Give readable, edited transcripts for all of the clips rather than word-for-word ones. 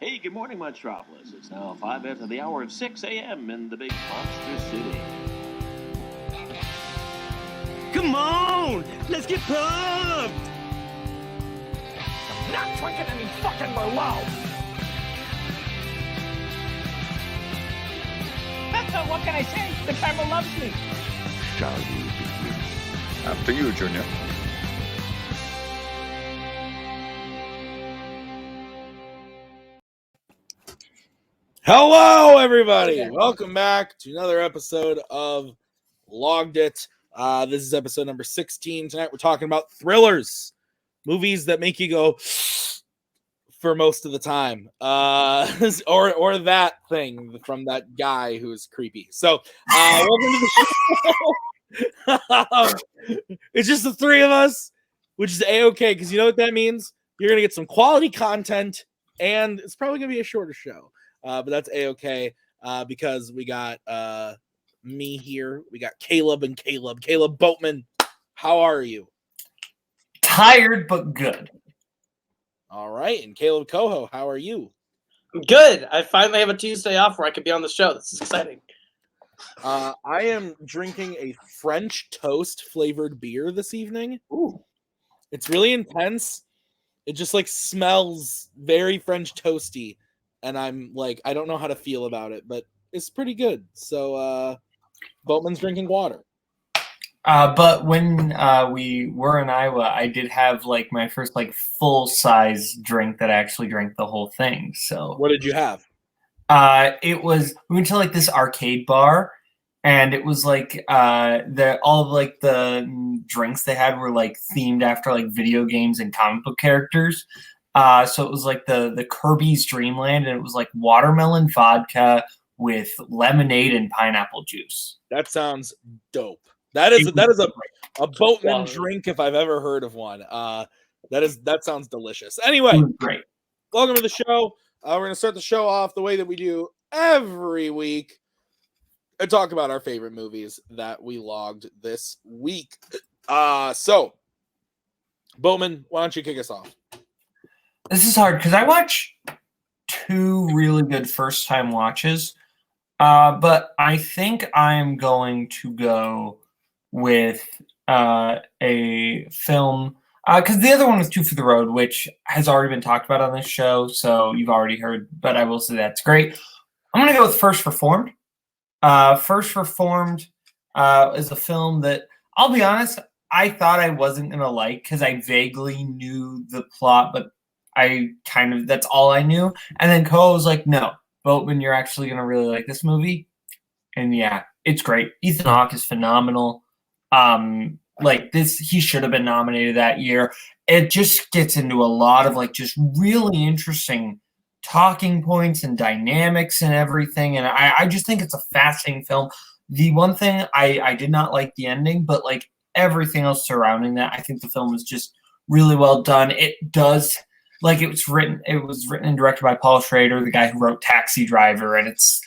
Hey, good morning, Metropolis. It's now 5 after the hour of 6 a.m. in the big monster city. Come on! Let's get pumped! I'm not drinking any fucking Merlot! What can I say? The camera loves me! Shall we begin? After you, Junior. Hello, everybody. Welcome back to another episode of Logged It. This is episode number 16. Tonight we're talking about thrillers, movies that make you go for most of the time, or that thing from that guy who's creepy. So, welcome to the show. It's just the three of us, which is a-okay because you know what that means. You're gonna get some quality content, and it's probably gonna be a shorter show. But that's a-okay because we got me here. We got Kaleb and Kaleb. Kaleb Boatman, how are you? Tired, but good. All right. And Kaleb Koho, how are you? Good. I finally have a Tuesday off where I could be on the show. This is exciting. I am drinking a French toast flavored beer this evening. Ooh. It's really intense. It just like smells very French toasty. And I'm like, I don't know how to feel about it, but it's pretty good. So Boatman's drinking water. But when we were in Iowa, I did have like my first like full size drink that I actually drank the whole thing. So What did you have? we went to like this arcade bar, and it was like all of like the drinks they had were like themed after like video games and comic book characters. So it was like the Kirby's Dreamland, and it was like watermelon vodka with lemonade and pineapple juice. That sounds dope. That is a Boatman drink if I've ever heard of one. That sounds delicious. Anyway, great. Welcome to the show. We're gonna start the show off the way that we do every week and talk about our favorite movies that we logged this week. So Boatman, why don't you kick us off? This is hard because I watch two really good first-time watches, but I think I'm going to go with a film because the other one was Two for the Road, which has already been talked about on this show, so you've already heard, but I will say that's great. I'm going to go with First Reformed. First Reformed is a film that, I'll be honest, I thought I wasn't going to like because I vaguely knew the plot, but that's all I knew. And then Koho was like, no, Boatman, you're actually going to really like this movie. And yeah, it's great. Ethan Hawke is phenomenal. He should have been nominated that year. It just gets into a lot of like just really interesting talking points and dynamics and everything. And I just think it's a fascinating film. The one thing I did not like the ending, but like everything else surrounding that, I think the film is just really well done. It was written and directed by Paul Schrader, the guy who wrote Taxi Driver, and it's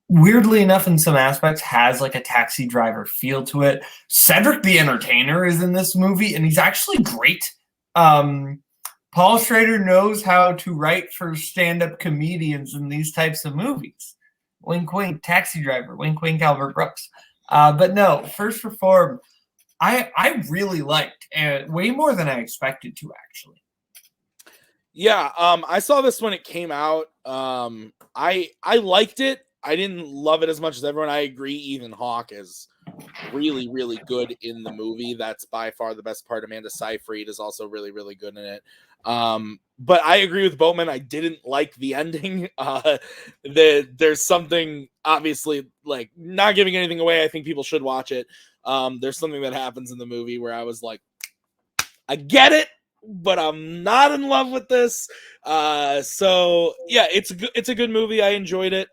weirdly enough in some aspects has like a Taxi Driver feel to it. Cedric the Entertainer is in this movie, and he's actually great. Paul Schrader knows how to write for stand-up comedians in these types of movies. Wink, wink, Taxi Driver. Wink, wink, Albert Brooks. But no, First Reformed, I really liked, and way more than I expected to, actually. Yeah, I saw this when it came out. I liked it. I didn't love it as much as everyone. I agree. Ethan Hawke is really, really good in the movie. That's by far the best part. Amanda Seyfried is also really, really good in it. But I agree with Boatman. I didn't like the ending. There's something, obviously, like, not giving anything away. I think people should watch it. There's something that happens in the movie where I was like, I get it, but I'm not in love with this. So yeah, it's a good movie. I enjoyed it.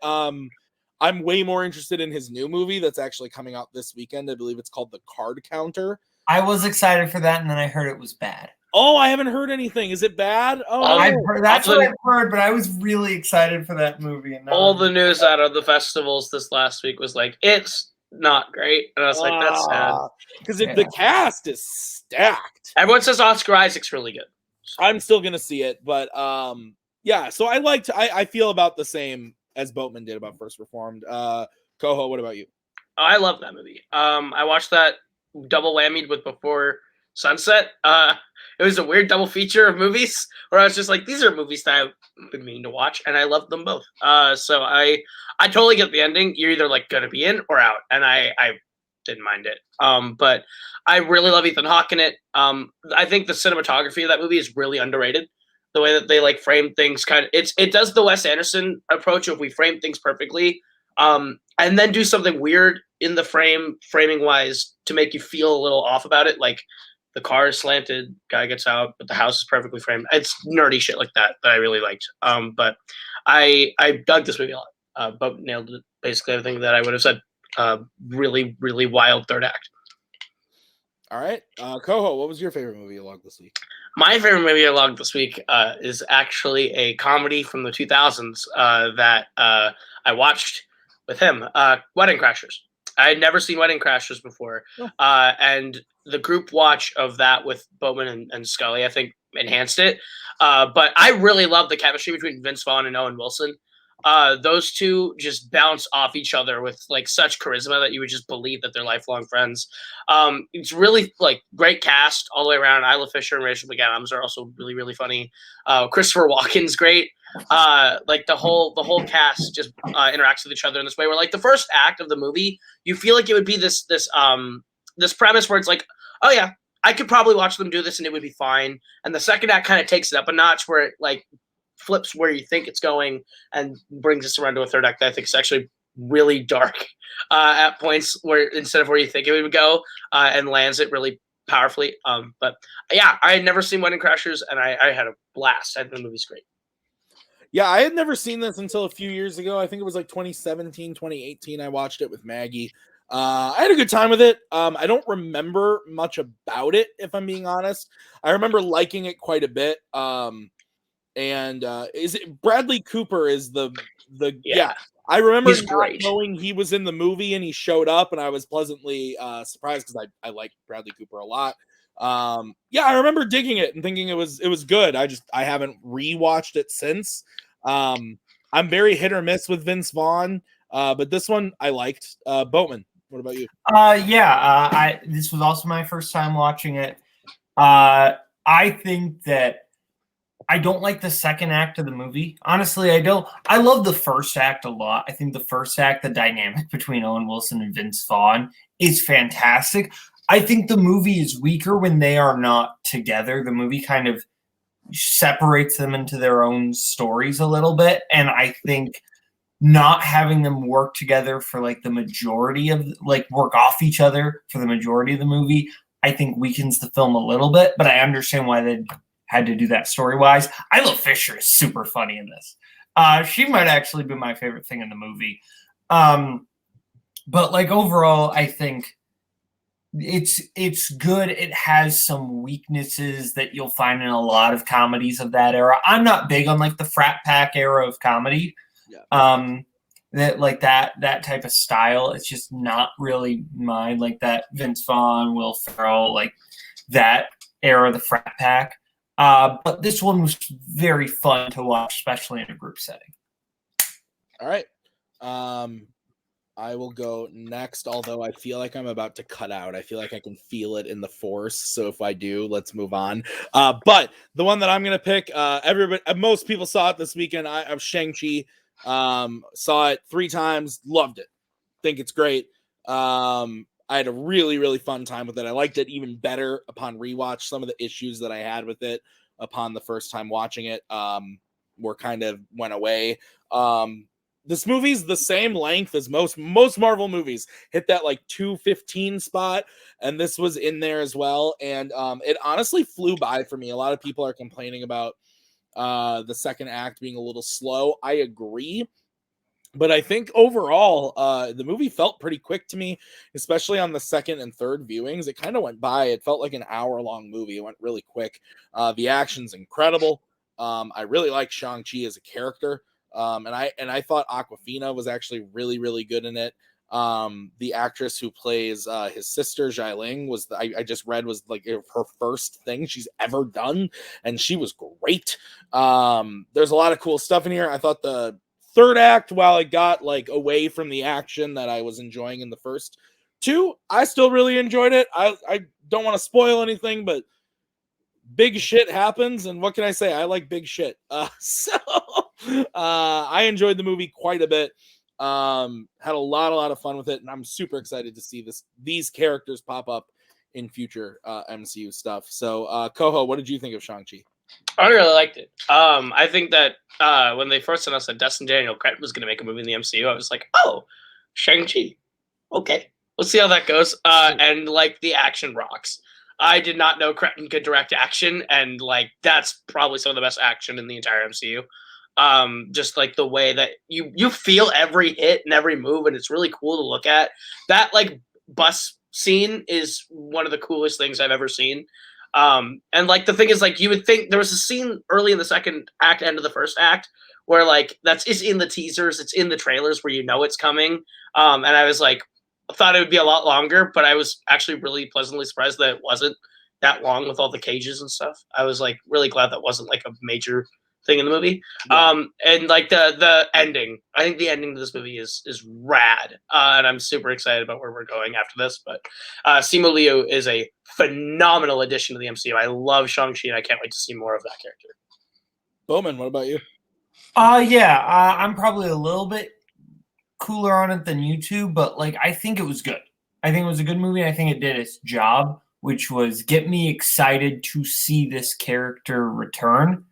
I'm way more interested in his new movie that's actually coming out this weekend. I believe it's called The Card Counter. I was excited for that, and then I heard it was bad. Oh, I haven't heard anything. Is it bad? Oh, that's what I've heard, but I was really excited for that movie. And all the news out of the festivals this last week was like, it's not great. And I was like, that's sad. Because the cast is stacked. Everyone says Oscar Isaac's really good. I'm still going to see it, but Yeah, so I feel about the same as Boatman did about First Reformed. Koho, what about you? I love that movie. I watched that double whammied with Before Sunset. It was a weird double feature of movies where I was just like, these are movies that I've been meaning to watch, and I loved them both. So I totally get the ending. You're either like gonna be in or out, and I didn't mind it. But I really love Ethan Hawke in it. I think the cinematography of that movie is really underrated. The way that they like frame things, it does the Wes Anderson approach of we frame things perfectly, and then do something weird in the framing wise to make you feel a little off about it. Like the car is slanted, guy gets out, but the house is perfectly framed. It's nerdy shit like that I really liked. But I dug this movie a lot. But nailed it, basically everything that I would have said. Really, really wild third act. All right. Koho, what was your favorite movie you logged this week? My favorite movie I logged this week is actually a comedy from the 2000s that I watched with him, Wedding Crashers. I had never seen Wedding Crashers before. And the group watch of that with Boatman and Scully, I think, enhanced it. But I really love the chemistry between Vince Vaughn and Owen Wilson. Those two just bounce off each other with like such charisma that you would just believe that they're lifelong friends. It's really like great cast all the way around. Isla Fisher and Rachel McAdams are also really, really funny. Christopher Walken's great. Like the whole cast just interacts with each other in this way where like the first act of the movie, you feel like it would be this premise where it's like, oh yeah, I could probably watch them do this and it would be fine. And the second act kind of takes it up a notch where it like flips where you think it's going and brings us around to a third act that I think is actually really dark at points where instead of where you think it would go and lands it really powerfully. But yeah, I had never seen Wedding Crashers and I had a blast. I think the movie's great. Yeah, I had never seen this until a few years ago. I think it was like 2017, 2018. I watched it with Maggie. I had a good time with it. I don't remember much about it, if I'm being honest. I remember liking it quite a bit. And is it Bradley Cooper is the yeah. I remember not knowing he was in the movie and he showed up and I was pleasantly surprised because I like Bradley Cooper a lot. Yeah, I remember digging it and thinking it was good. I haven't rewatched it since. I'm very hit or miss with Vince Vaughn, but this one I liked. Boatman, what about you? This was also my first time watching it. I think that I don't like the second act of the movie. Honestly, I don't. I love the first act a lot. I think the first act, the dynamic between Owen Wilson and Vince Vaughn is fantastic. I think the movie is weaker when they are not together. The movie kind of separates them into their own stories a little bit. And I think not having them work together for like the majority of work off each other for the majority of the movie, I think weakens the film a little bit, but I understand why they had to do that story-wise. Isla Fisher is super funny in this. She might actually be my favorite thing in the movie. But like overall, I think it's good. It has some weaknesses that you'll find in a lot of comedies of that era. I'm not big on like the frat pack era of comedy. Yeah. That type of style. It's just not really mine. Like that Vince Vaughn, Will Ferrell, like that era of the frat pack. But this one was very fun to watch, especially in a group setting. All right. I will go next, although I feel like I'm about to cut out. I feel like I can feel it in the force. So if I do, let's move on. But the one that I'm going to pick, most people saw it this weekend. I'm Shang-Chi. Saw it 3 times, loved it. Think it's great. I had a really, really fun time with it. I liked it even better upon rewatch. Some of the issues that I had with it upon the first time watching it were kind of went away. This movie's the same length as most Marvel movies. Hit that like 2:15 spot, and this was in there as well. And it honestly flew by for me. A lot of people are complaining about the second act being a little slow. I agree. But I think overall, the movie felt pretty quick to me, especially on the second and third viewings. It kind of went by. It felt like an hour-long movie. It went really quick. The action's incredible. I really like Shang-Chi as a character. And I thought Awkwafina was actually really, really good in it. The actress who plays his sister, Xialing, I just read was like her first thing she's ever done, and she was great. There's a lot of cool stuff in here. I thought the third act, while it got like away from the action that I was enjoying in the first two, I still really enjoyed it. I don't want to spoil anything, but big shit happens, and what can I say? I like big shit. So I enjoyed the movie quite a bit. Had a lot of fun with it, and I'm super excited to see these characters pop up in future MCU stuff. So Koho, what did you think of Shang-Chi? I really liked it. I think that when they first announced that Destin Daniel Cretton was going to make a movie in the MCU, I was like, oh, Shang-Chi. Okay, we'll see how that goes. And like the action rocks. I did not know Cretton could direct action, and like that's probably some of the best action in the entire MCU. Just like the way that you feel every hit and every move, and it's really cool to look at. That like bus scene is one of the coolest things I've ever seen. And like the thing is, like, you would think there was a scene early in the second act, end of the first act, where like it's in the teasers, it's in the trailers where you know it's coming. And I was like, I thought it would be a lot longer, but I was actually really pleasantly surprised that it wasn't that long with all the cages and stuff. I was like really glad that wasn't like a major thing in the movie. Yeah. And like the ending, I think the ending to this movie is rad. And I'm super excited about where we're going after this. But Simu Liu is a phenomenal addition to the MCU. I love Shang-Chi, and I can't wait to see more of that character. Bowman, what about you? I'm probably a little bit cooler on it than you two, but like I think it was good. I think it was a good movie. I think it did its job, which was get me excited to see this character return.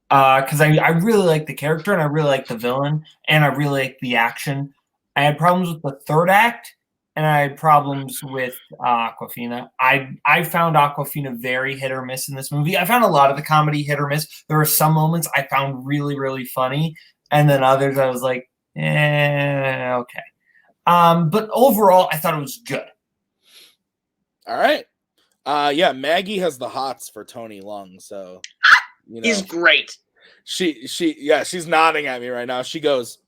Because I really like the character, and I really like the villain, and I really like the action. I had problems with the third act, and I had problems with Awkwafina. I found Awkwafina very hit or miss in this movie. I found a lot of the comedy hit or miss. There were some moments I found really, really funny, and then others I was like, okay. But overall, I thought it was good. All right. Yeah, Maggie has the hots for Tony Leung, so you know, He's great. She's nodding at me right now. She goes,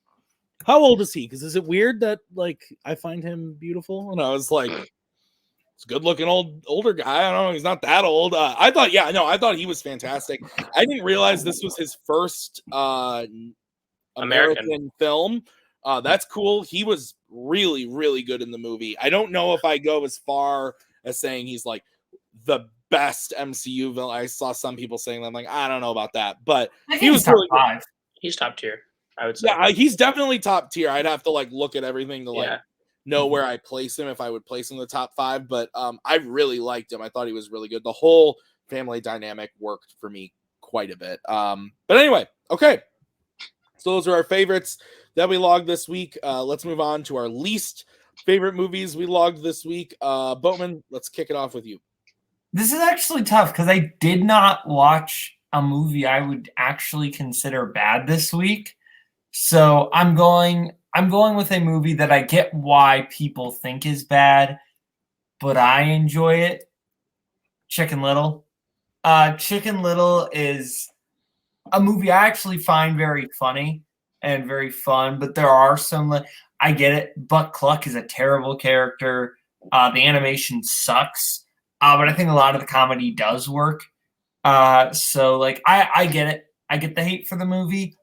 How old is he? Because is it weird that like I find him beautiful? and I was like, it's a good looking older guy. I don't know, he's not that old. I thought he was fantastic. I didn't realize this was his first American film. That's cool. He was really, really good in the movie. I don't know if I go as far as saying he's like the best MCU villain. I saw some people saying that. I'm like, I don't know about that, but he was really top 5. He's top tier, I would say. Yeah, he's definitely top tier. I'd have to like look at everything to like know where I place him, if I would place him in the top 5. But I really liked him. I thought he was really good. The whole family dynamic worked for me quite a bit. But anyway, okay. So those are our favorites that we logged this week. Let's move on to our least favorite movies we logged this week. Boatman, let's kick it off with you. This is actually tough because I did not watch a movie I would actually consider bad this week. So I'm going with a movie that I get why people think is bad, but I enjoy it. Chicken Little. Chicken Little is a movie I actually find very funny and very fun, but there are some, I get it. Buck Cluck is a terrible character. The animation sucks. But I think a lot of the comedy does work. So like I get it. I get the hate for the movie.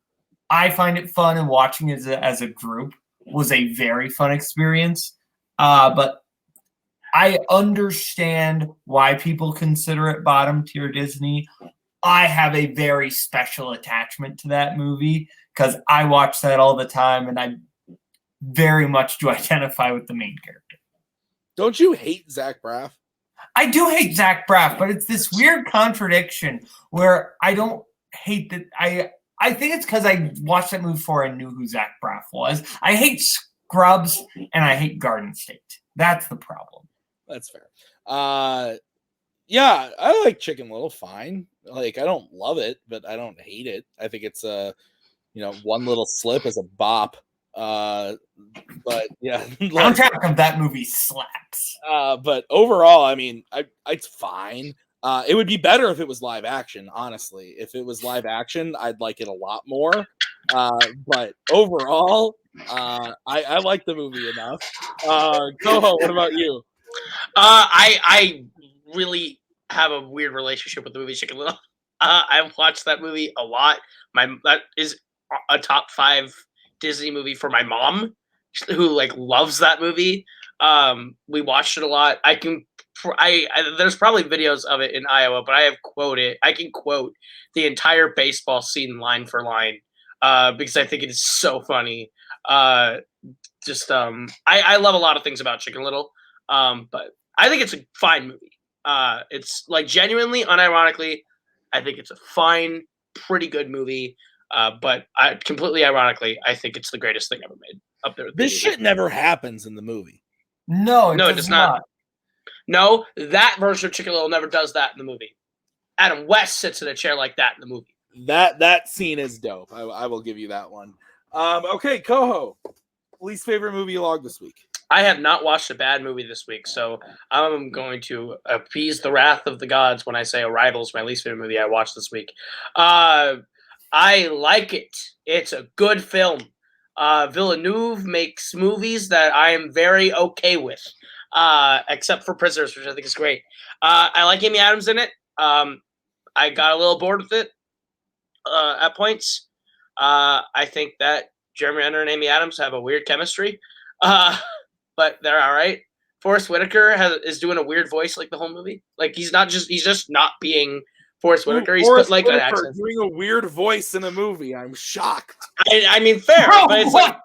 I find it fun, and watching it as a group was a very fun experience. But I understand why people consider it bottom tier Disney. I have a very special attachment to that movie because I watch that all the time, and I very much do identify with the main character. Don't you hate Zach Braff? I do hate Zach Braff, but it's this weird contradiction where I don't hate that. I think it's because I watched that movie before I knew who Zach Braff was. I hate Scrubs and I hate Garden State. That's the problem. That's fair. Yeah, I like Chicken Little fine. Like, I don't love it, but I don't hate it. I think it's one little slip is a bop. But yeah, soundtrack of that movie slaps. But overall, I mean, it's fine. It would be better if it was live action, honestly. If it was live action, I'd like it a lot more. But overall, I like the movie enough. Koho, what about you? I really have a weird relationship with the movie Chicken Little. I've watched that movie a lot. That is a top 5 Disney movie for my mom, who like loves that movie. We watched it a lot. There's probably videos of it in Iowa, but I can quote the entire baseball scene line for line, because I think it is so funny. I love a lot of things about Chicken Little, but I think it's a fine movie. It's like genuinely, unironically, I think it's a fine, pretty good movie. But completely ironically, I think it's the greatest thing ever made. Up there. This shit never happens in the movie. No, it does not. No, that version of Chicken Little never does that in the movie. Adam West sits in a chair like that in the movie. That scene is dope. I will give you that one. Okay, Koho, least favorite movie log this week. I have not watched a bad movie this week, so I'm going to appease the wrath of the gods when I say Arrival is my least favorite movie I watched this week. I like it. It's a good film. Villeneuve makes movies that I am very okay with, except for Prisoners, which I think is great. I like Amy Adams in it. I got a little bored with it at points. I think that Jeremy Renner and Amy Adams have a weird chemistry, but they're all right. Forrest Whitaker is doing a weird voice like the whole movie. Like he's just not being Forrest Whitaker. He's put like an accent. Doing a weird voice in a movie. I'm shocked. I mean, fair, but it's like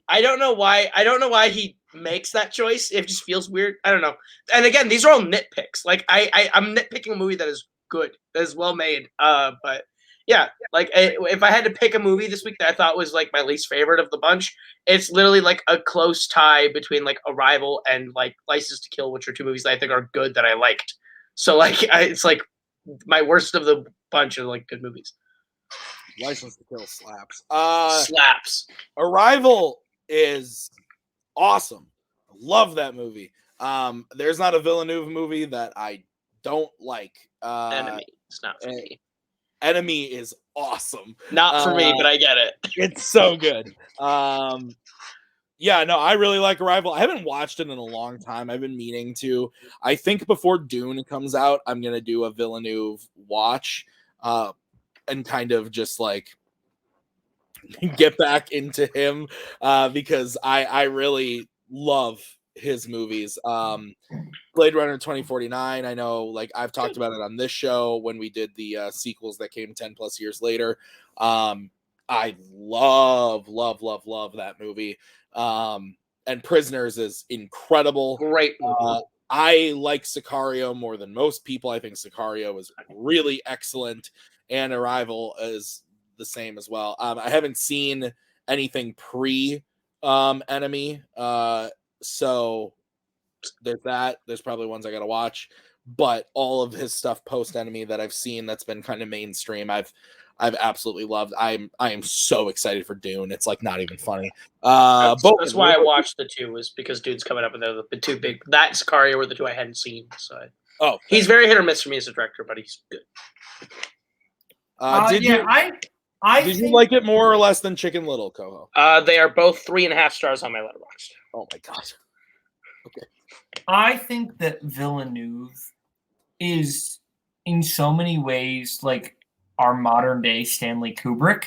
I don't know why he makes that choice. It just feels weird. I don't know. And again, these are all nitpicks. Like I'm nitpicking a movie that is good, that is well made. But yeah, like if I had to pick a movie this week that I thought was like my least favorite of the bunch, it's literally like a close tie between like Arrival and like License to Kill, which are 2 movies that I think are good that I liked. So like it's like my worst of the bunch of like good movies. License to Kill slaps. Slaps. Arrival is awesome. I love that movie. There's not a Villeneuve movie that I don't like. Enemy. It's not for me. Enemy is awesome. Not for me, but I get it. It's so good. Yeah, no, I really like Arrival. I haven't watched it in a long time. I've been meaning to. I think before Dune comes out, I'm going to do a Villeneuve watch and kind of just like get back into him because I really love his movies. Blade Runner 2049, I know like I've talked about it on this show when we did the sequels that came 10 plus years later. I love that movie. And Prisoners is incredible. Great movie. I like Sicario more than most people. I think Sicario is really excellent, and Arrival is the same as well. I haven't seen anything pre Enemy, so there's that. There's probably ones I gotta watch, but all of his stuff post Enemy that I've seen that's been kind of mainstream, I've absolutely loved. I am so excited for Dune. It's like not even funny. That's why I watched the 2, is because Dune's coming up and they're the 2 big. That Sicario were the 2 I hadn't seen. So he's very hit or miss for me as a director, but he's good. Did you like it more or less than Chicken Little, Koho? They are both 3.5 stars on my Letterboxd. Oh my god. Okay. I think that Villeneuve is in so many ways like our modern day Stanley Kubrick.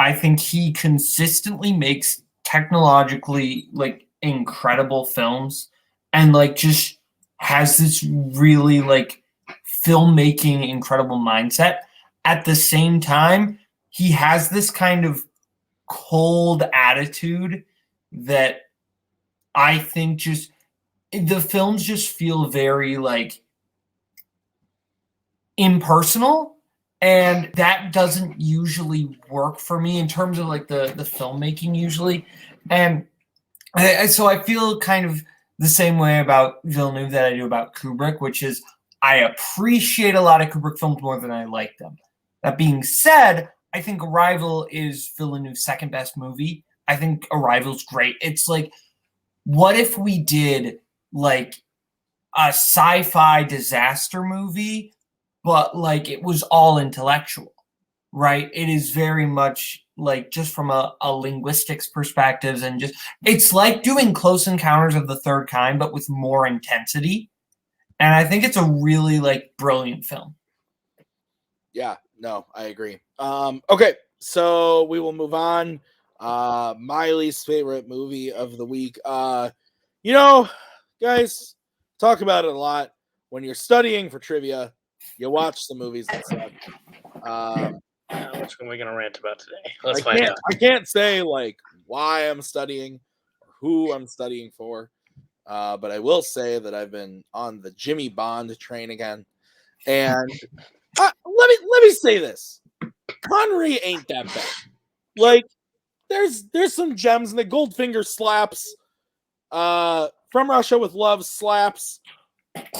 I think he consistently makes technologically like incredible films and like just has this really like filmmaking incredible mindset. At the same time, he has this kind of cold attitude that I think just the films just feel very like impersonal, and that doesn't usually work for me in terms of like the filmmaking usually. And so I feel kind of the same way about Villeneuve that I do about Kubrick, which is I appreciate a lot of Kubrick films more than I like them. That being said, I think Arrival is Villeneuve's second best movie. I think Arrival's great. It's like, what if we did like a sci-fi disaster movie, but like it was all intellectual, right? It is very much like just from a linguistics perspective, and just it's like doing Close Encounters of the Third Kind, but with more intensity. And I think it's a really like brilliant film. Yeah, no, I agree. Okay, so we will move on. My least favorite movie of the week. Guys, talk about it a lot. When you're studying for trivia, you watch the movies and stuff. Which one are we gonna rant about today? I Let's find out. can't say like why I'm studying or who I'm studying for. But I will say that I've been on the Jimmy Bond train again. And let me say this. Connery ain't that bad. Like, there's some gems in the Goldfinger slaps. From Russia with Love slaps.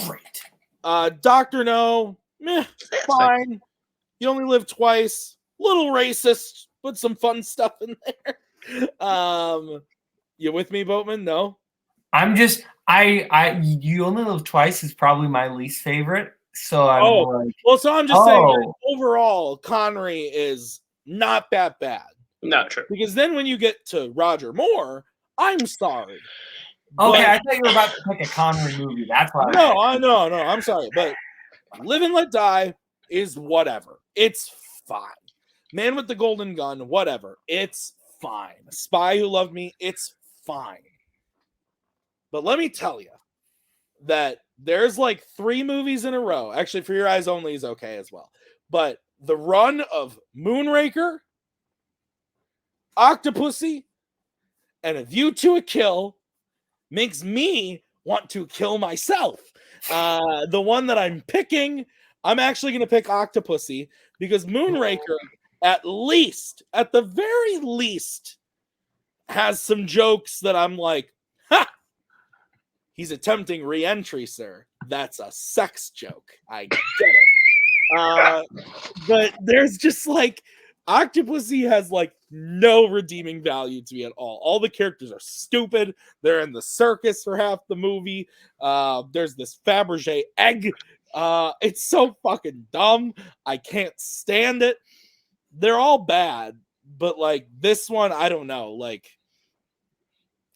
Great. Dr. No, meh, fine. You only live twice. Little racist, but some fun stuff in there. You with me, Boatman? No? I'm just You Only Live Twice is probably my least favorite. So I'm so I'm just saying that overall, Connery is not that bad. Not true. Because then when you get to Roger Moore, I'm sorry. Okay, I thought you were about to pick a Connery movie. That's why. No, I'm sorry. But Live and Let Die is whatever. It's fine. Man with the Golden Gun, whatever. It's fine. Spy Who Loved Me, it's fine. But let me tell you that there's like 3 movies in a row. Actually, For Your Eyes Only is okay as well. But the run of Moonraker, Octopussy, and A View to a Kill makes me want to kill myself. The one that I'm picking, I'm actually going to pick Octopussy because Moonraker, at the very least, has some jokes that I'm like, ha! He's attempting re-entry, sir. That's a sex joke. I get it. But there's just like, Octopussy has like no redeeming value to me at all. All the characters are stupid. They're in the circus for half the movie. There's this Fabergé egg. It's so fucking dumb. I can't stand it. They're all bad, but like this one, I don't know. Like,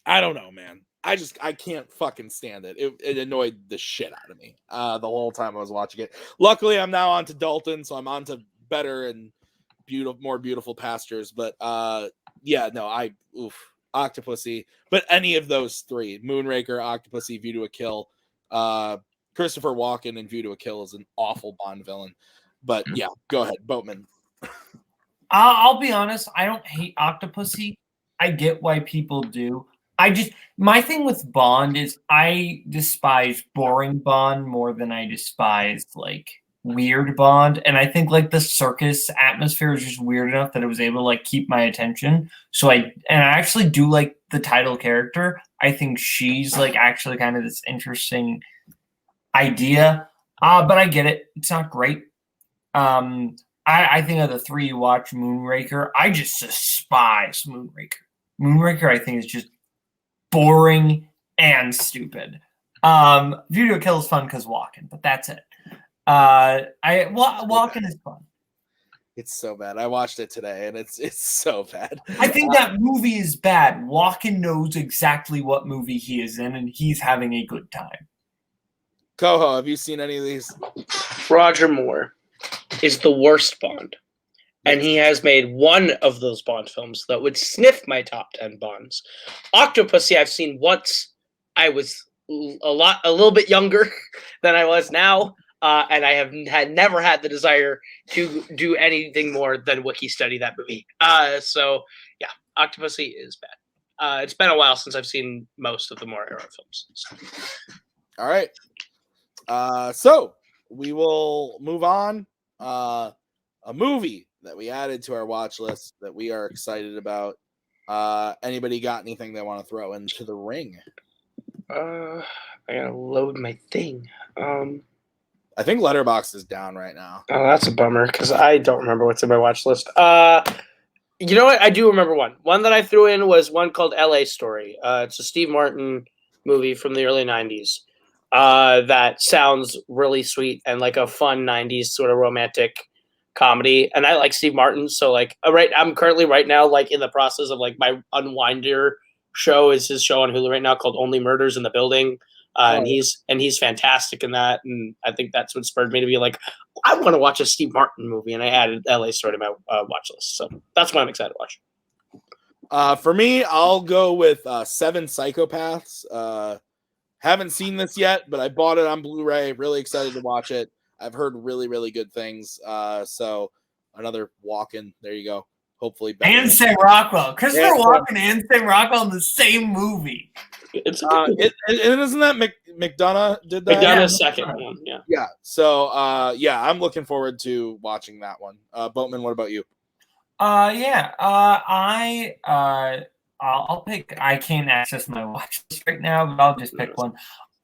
I don't know, man. I can't fucking stand it. It annoyed the shit out of me the whole time I was watching it. Luckily, I'm now on to Dalton, so I'm on to better and more beautiful pastures. But Octopussy. But any of those 3, Moonraker, Octopussy, View to a Kill, Christopher Walken in View to a Kill is an awful Bond villain. But yeah, go ahead, Boatman. I'll be honest. I don't hate Octopussy. I get why people do. My thing with Bond is I despise boring Bond more than I despise like weird Bond. And I think like the circus atmosphere is just weird enough that it was able to like keep my attention. So I actually do like the title character. I think she's like actually kind of this interesting idea. But I get it. It's not great. I think of the 3 you watch, Moonraker, I just despise Moonraker. Moonraker, I think, is just boring and stupid. View to a Kill is fun because Walken, but that's it. Walken is fun. It's so bad. I watched it today, and it's so bad. I think that movie is bad. Walken knows exactly what movie he is in, and he's having a good time. Koho, have you seen any of these? Roger Moore is the worst Bond. And he has made one of those Bond films that would sniff my top 10 Bonds. Octopussy I've seen once. I was a little bit younger than I was now. And I have never had the desire to do anything more than wiki study that movie. So yeah, Octopussy is bad. It's been a while since I've seen most of the Moore era films. So. All right. So we will move on. A movie that we added to our watch list that we are excited about. Anybody got anything they want to throw into the ring? I gotta load my thing. I think Letterboxd is down right now. Oh, that's a bummer because I don't remember what's in my watch list. You know what? I do remember one. One that I threw in was one called L.A. Story. It's a Steve Martin movie from the early 90s that sounds really sweet and like a fun 90s sort of romantic comedy. And I like Steve Martin, so like I'm currently right now like in the process of like my Unwinder show is his show on Hulu right now called Only Murders in the Building. and he's fantastic in that. And I think that's what spurred me to be like, I want to watch a Steve Martin movie, and I added LA Story to my watch list. So that's what I'm excited to watch. For me, I'll go with Seven Psychopaths. Haven't seen this yet, but I bought it on Blu-ray. Really excited to watch it. I've heard really, really good things. So another Walken. There you go. Hopefully better. And Sam Rockwell. Christopher Walken and Sam Rockwell in the same movie. Isn't that McDonough did that? McDonough's second one, yeah. Yeah. So I'm looking forward to watching that one. Boatman, what about you? I'll pick. I can't access my watch list right now, but I'll just pick one.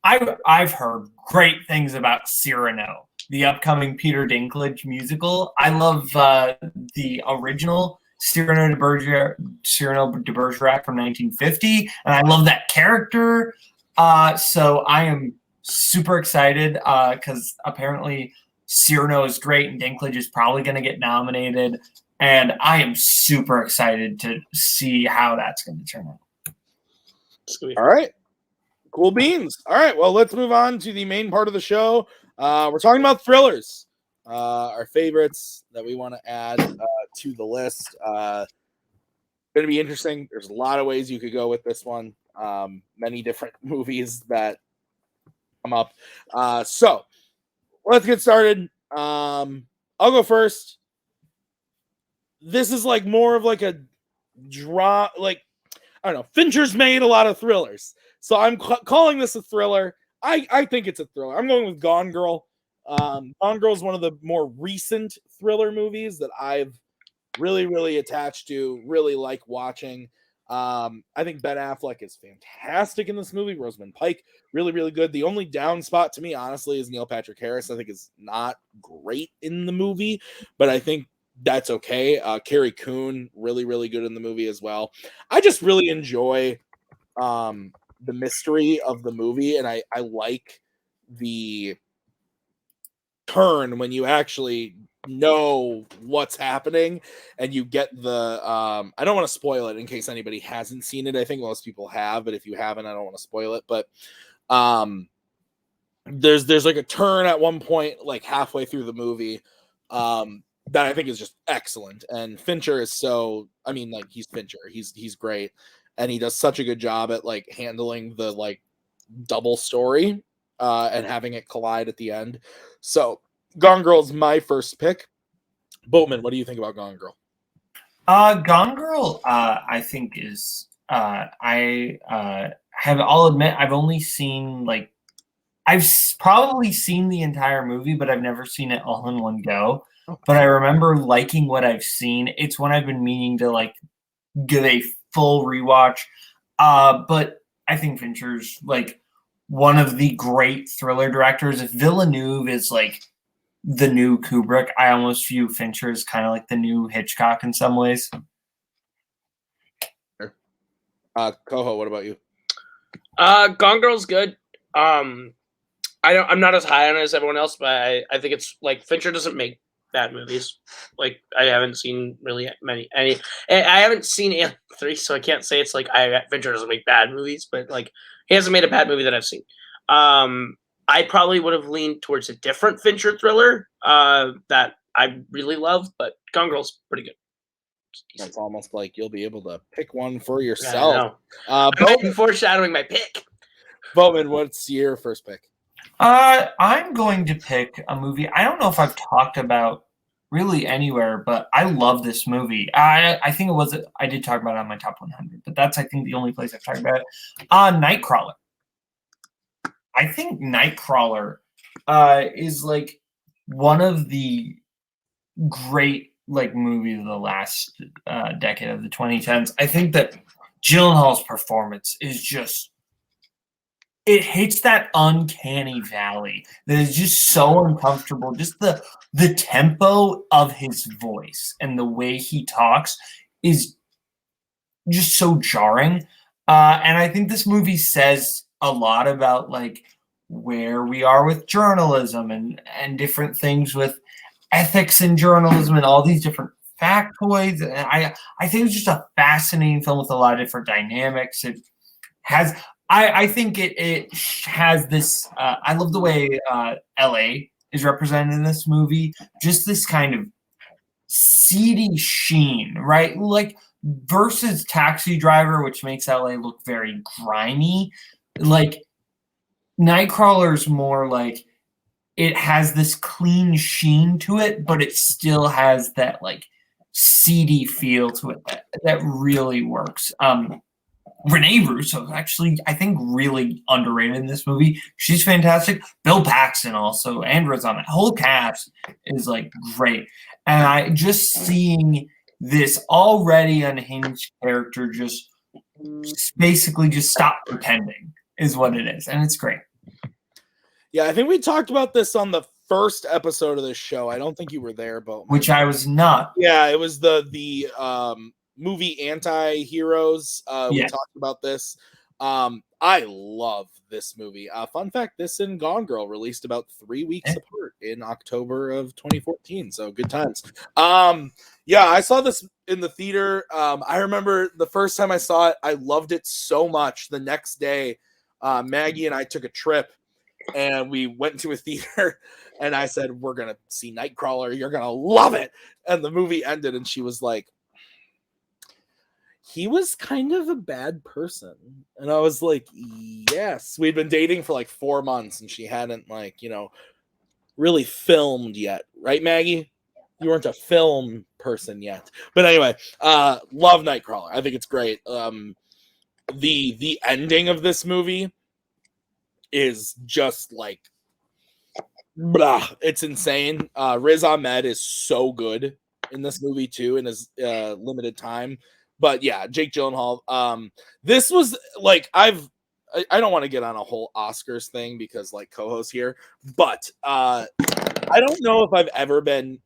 I've heard great things about Cyrano, the upcoming Peter Dinklage musical. I love the original Cyrano de Bergerac from 1950, and I love that character. So I am super excited because apparently Cyrano is great, and Dinklage is probably going to get nominated. And I am super excited to see how that's going to turn out. All right. Cool beans. All right. Well, let's move on to the main part of the show. We're talking about thrillers, our favorites that we want to add to the list. Going to be interesting. There's a lot of ways you could go with this one. Many different movies that come up. So let's get started. I'll go first. This is like more of like a draw, like, I don't know. Fincher's made a lot of thrillers. So I'm calling this a thriller. I think it's a thriller. I'm going with Gone Girl. Gone Girl is one of the more recent thriller movies that I've really, really attached to, really like watching. I think Ben Affleck is fantastic in this movie. Rosamund Pike, really, really good. The only down spot to me, honestly, is Neil Patrick Harris. I think is not great in the movie, but I think that's okay. Carrie Coon, really, really good in the movie as well. I just really enjoy the mystery of the movie, and I like the turn when you actually know what's happening and you get the I don't want to spoil it in case anybody hasn't seen it. I think most people have, but if you haven't, I don't want to spoil it. But there's like a turn at one point, like halfway through the movie, that I think is just excellent. And Fincher is he's Fincher. He's great. And he does such a good job at like handling the like double story and having it collide at the end. So Gone Girl is my first pick. Boatman, what do you think about Gone Girl? Gone Girl, I think is I'll admit I've only seen I've probably seen the entire movie, but I've never seen it all in one go. But I remember liking what I've seen. It's one I've been meaning to like give a full rewatch. But I think Fincher's like one of the great thriller directors. If Villeneuve is like the new Kubrick, I almost view Fincher as kind of like the new Hitchcock in some ways. Koho, what about you? Gone Girl's good. I'm not as high on it as everyone else, but I think it's like Fincher doesn't make bad movies. Like I haven't seen really any. I haven't seen Alien 3, so I can't say it's like Fincher doesn't make bad movies, but like he hasn't made a bad movie that I've seen. I probably would have leaned towards a different Fincher thriller that I really love, but Gone Girl's pretty good. That's almost like you'll be able to pick one for yourself. I'm foreshadowing my pick. Boatman, what's your first pick? I'm going to pick a movie I don't know if I've talked about really anywhere, but I love this movie. I think I did talk about it on my top 100, but that's I think the only place I've talked about it. Nightcrawler. I think Nightcrawler is like one of the great like movies of the last decade of the 2010s. I think that Gyllenhaal's performance is just it hits that uncanny valley that is just so uncomfortable. Just the tempo of his voice and the way he talks is just so jarring. And I think this movie says a lot about like where we are with journalism and different things with ethics in journalism and all these different factoids. And I think it's just a fascinating film with a lot of different dynamics. It has I think it has this. I love the way LA is represented in this movie. Just this kind of seedy sheen, right? Like versus Taxi Driver, which makes LA look very grimy. Like Nightcrawler's more like it has this clean sheen to it, but it still has that like seedy feel to it that really works. Renee Russo actually, I think, really underrated in this movie. She's fantastic. Bill Paxton also, Andrew's on it. Whole cast is like great. And I just seeing this already unhinged character just basically just stop pretending is what it is. And it's great. Yeah, I think we talked about this on the first episode of this show. I don't think you were there, Boatman. Which I was not. Yeah, it was the movie Anti-Heroes. We talked about this. I love this movie. Fun fact, this and Gone Girl released about 3 weeks apart in October of 2014. So good times. Yeah, I saw this in the theater. I remember the first time I saw it, I loved it so much. The next day, Maggie and I took a trip and we went to a theater and I said, we're going to see Nightcrawler. You're going to love it. And the movie ended and she was like, he was kind of a bad person. And I was like, yes. We'd been dating for like 4 months and she hadn't like, you know, really filmed yet. Right, Maggie? You weren't a film person yet. But anyway, love Nightcrawler. I think it's great. The ending of this movie is just like, blah. It's insane. Riz Ahmed is so good in this movie too in his limited time. But yeah, Jake Gyllenhaal. This was like I don't want to get on a whole Oscars thing because like co-host here, but I don't know if I've ever been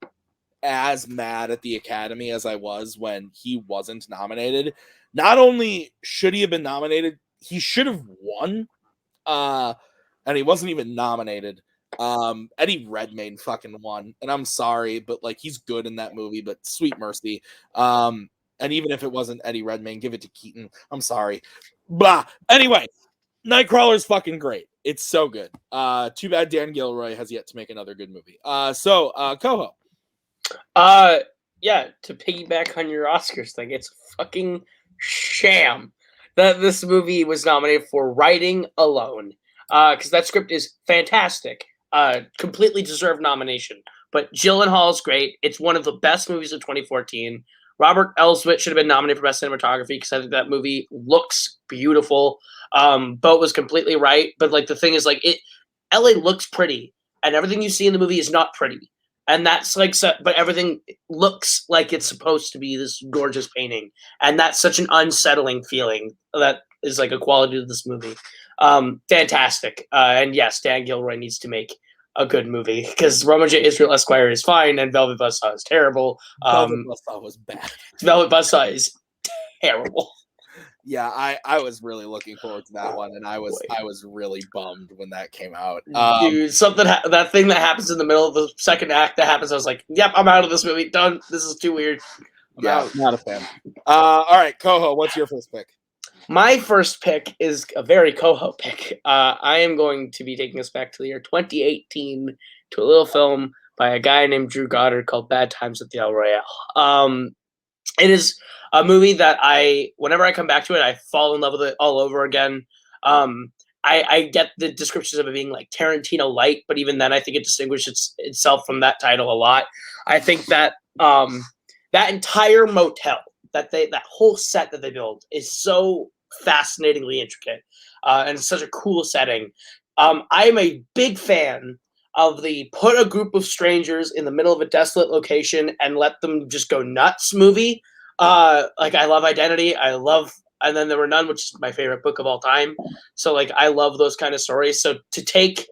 as mad at the Academy as I was when he wasn't nominated. Not only should he have been nominated, he should have won. And he wasn't even nominated. Eddie Redmayne fucking won, and I'm sorry, but like he's good in that movie, but sweet mercy. And even if it wasn't Eddie Redmayne, give it to Keaton. I'm sorry. Blah. Anyway, Nightcrawler's fucking great. It's so good. Too bad Dan Gilroy has yet to make another good movie. So Koho. Yeah, to piggyback on your Oscars thing, it's a fucking sham that this movie was nominated for writing alone. Because that script is fantastic. Completely deserved nomination. But Gyllenhaal's great. It's one of the best movies of 2014. Robert Elswit should have been nominated for Best Cinematography because I think that movie looks beautiful. Boat was completely right. But like the thing is like LA looks pretty and everything you see in the movie is not pretty. And that's like, but everything looks like it's supposed to be this gorgeous painting. And that's such an unsettling feeling that is like a quality of this movie. Fantastic. And yes, Dan Gilroy needs to make a good movie because Roman J. Israel Esquire is fine and Velvet Buzzsaw is terrible. Velvet Buzzsaw was bad. Velvet Buzzsaw is terrible. Yeah, I was really looking forward to that one, and I was really bummed when that came out. Dude, that thing that happens in the middle of the second act that happens, I was like, yep, I'm out of this movie. Done. This is too weird. I'm out. Not a fan. All right, Koho, what's your first pick? My first pick is a very Koho pick. I am going to be taking us back to the year 2018 to a little film by a guy named Drew Goddard called Bad Times at the El Royale. It is a movie that whenever I come back to it, I fall in love with it all over again. I get the descriptions of it being like Tarantino light, but even then I think it distinguishes itself from that title a lot. I think that that entire motel, that whole set that they build is so fascinatingly intricate and such a cool setting. I am a big fan of the put a group of strangers in the middle of a desolate location and let them just go nuts movie. Like I love Identity. And Then There Were None, which is my favorite book of all time. So like I love those kind of stories. So to take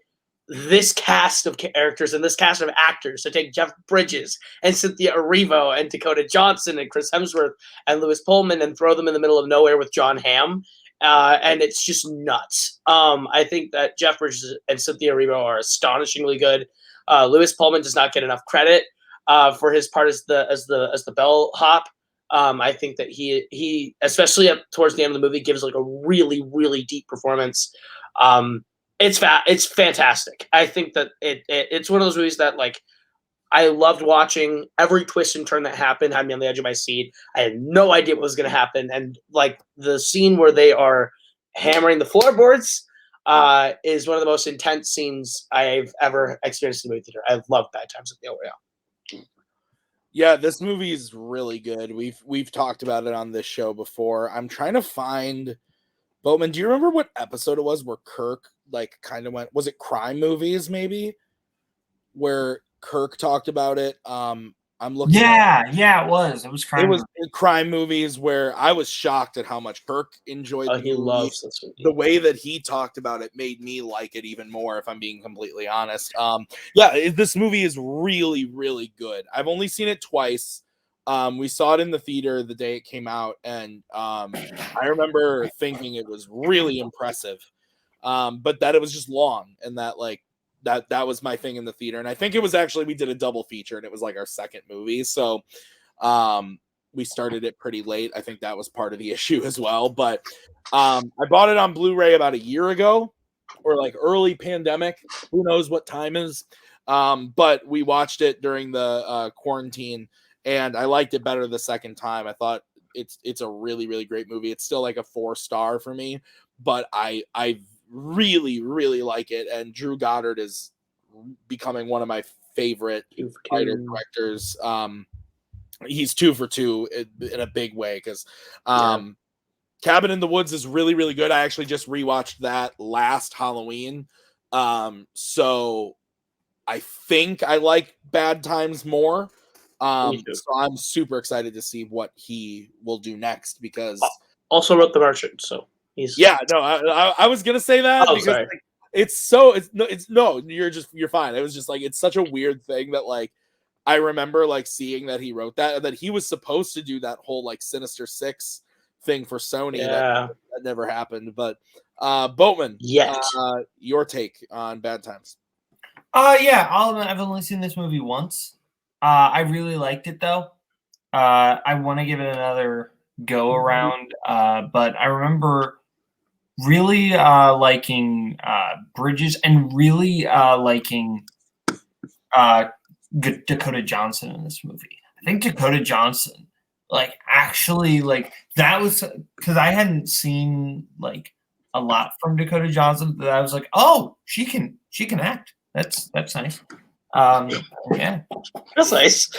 this cast of characters and this cast of actors, to take Jeff Bridges and Cynthia Erivo and Dakota Johnson and Chris Hemsworth and Lewis Pullman and throw them in the middle of nowhere with John Hamm, and it's just nuts. I think that Jeff Bridges and Cynthia Erivo are astonishingly good. Lewis Pullman does not get enough credit for his part as the bellhop. I think that he especially towards the end of the movie gives like a really, really deep performance. It's fantastic. I think that it's one of those movies that like I loved watching. Every twist and turn that happened had me on the edge of my seat. I had no idea what was going to happen, and like the scene where they are hammering the floorboards is one of the most intense scenes I've ever experienced in the movie theater. I love Bad Times at the El Royale. Yeah, this movie is really good. We've talked about it on this show before. I'm trying to find Boatman. Do you remember what episode it was where Kirk like kind of went? Was it Crime Movies maybe? Where Kirk talked about it. I'm looking. Yeah, it was. It was crime. It was Crime Movies where I was shocked at how much Kirk enjoyed the he movie. loves this movie. The way that he talked about it made me like it even more, if I'm being completely honest. This movie is really, really good. I've only seen it twice. We saw it in the theater the day it came out, and I remember thinking it was really impressive. But that it was just long, and that like that was my thing in the theater. And I think it was actually, we did a double feature, and it was like our second movie. So we started it pretty late. I think that was part of the issue as well. But I bought it on Blu-ray about a year ago, or like early pandemic. Who knows what time is? But we watched it during the quarantine, and I liked it better the second time. I thought it's a really, really great movie. It's still like a 4-star for me, but I really, really like it. And Drew Goddard is becoming one of my favorite writer directors. He's 2 for 2 in a big way, because Cabin in the Woods is really, really good. I actually just rewatched that last Halloween. So I think I like Bad Times more. So I'm super excited to see what he will do next, because also wrote The Martian, so he's I was gonna say that because sorry. You're fine. It was just like, it's such a weird thing that like I remember like seeing that he wrote that he was supposed to do that whole like Sinister Six thing for Sony. That never happened. But Boatman, your take on Bad Times? I've only seen this movie once. I really liked it though. I want to give it another go around, but I remember really liking Bridges, and really liking Dakota Johnson in this movie. I think Dakota Johnson, like, actually, like, that was because I hadn't seen like a lot from Dakota Johnson, but I was like, oh, she can act. That's nice. Yeah, that's nice.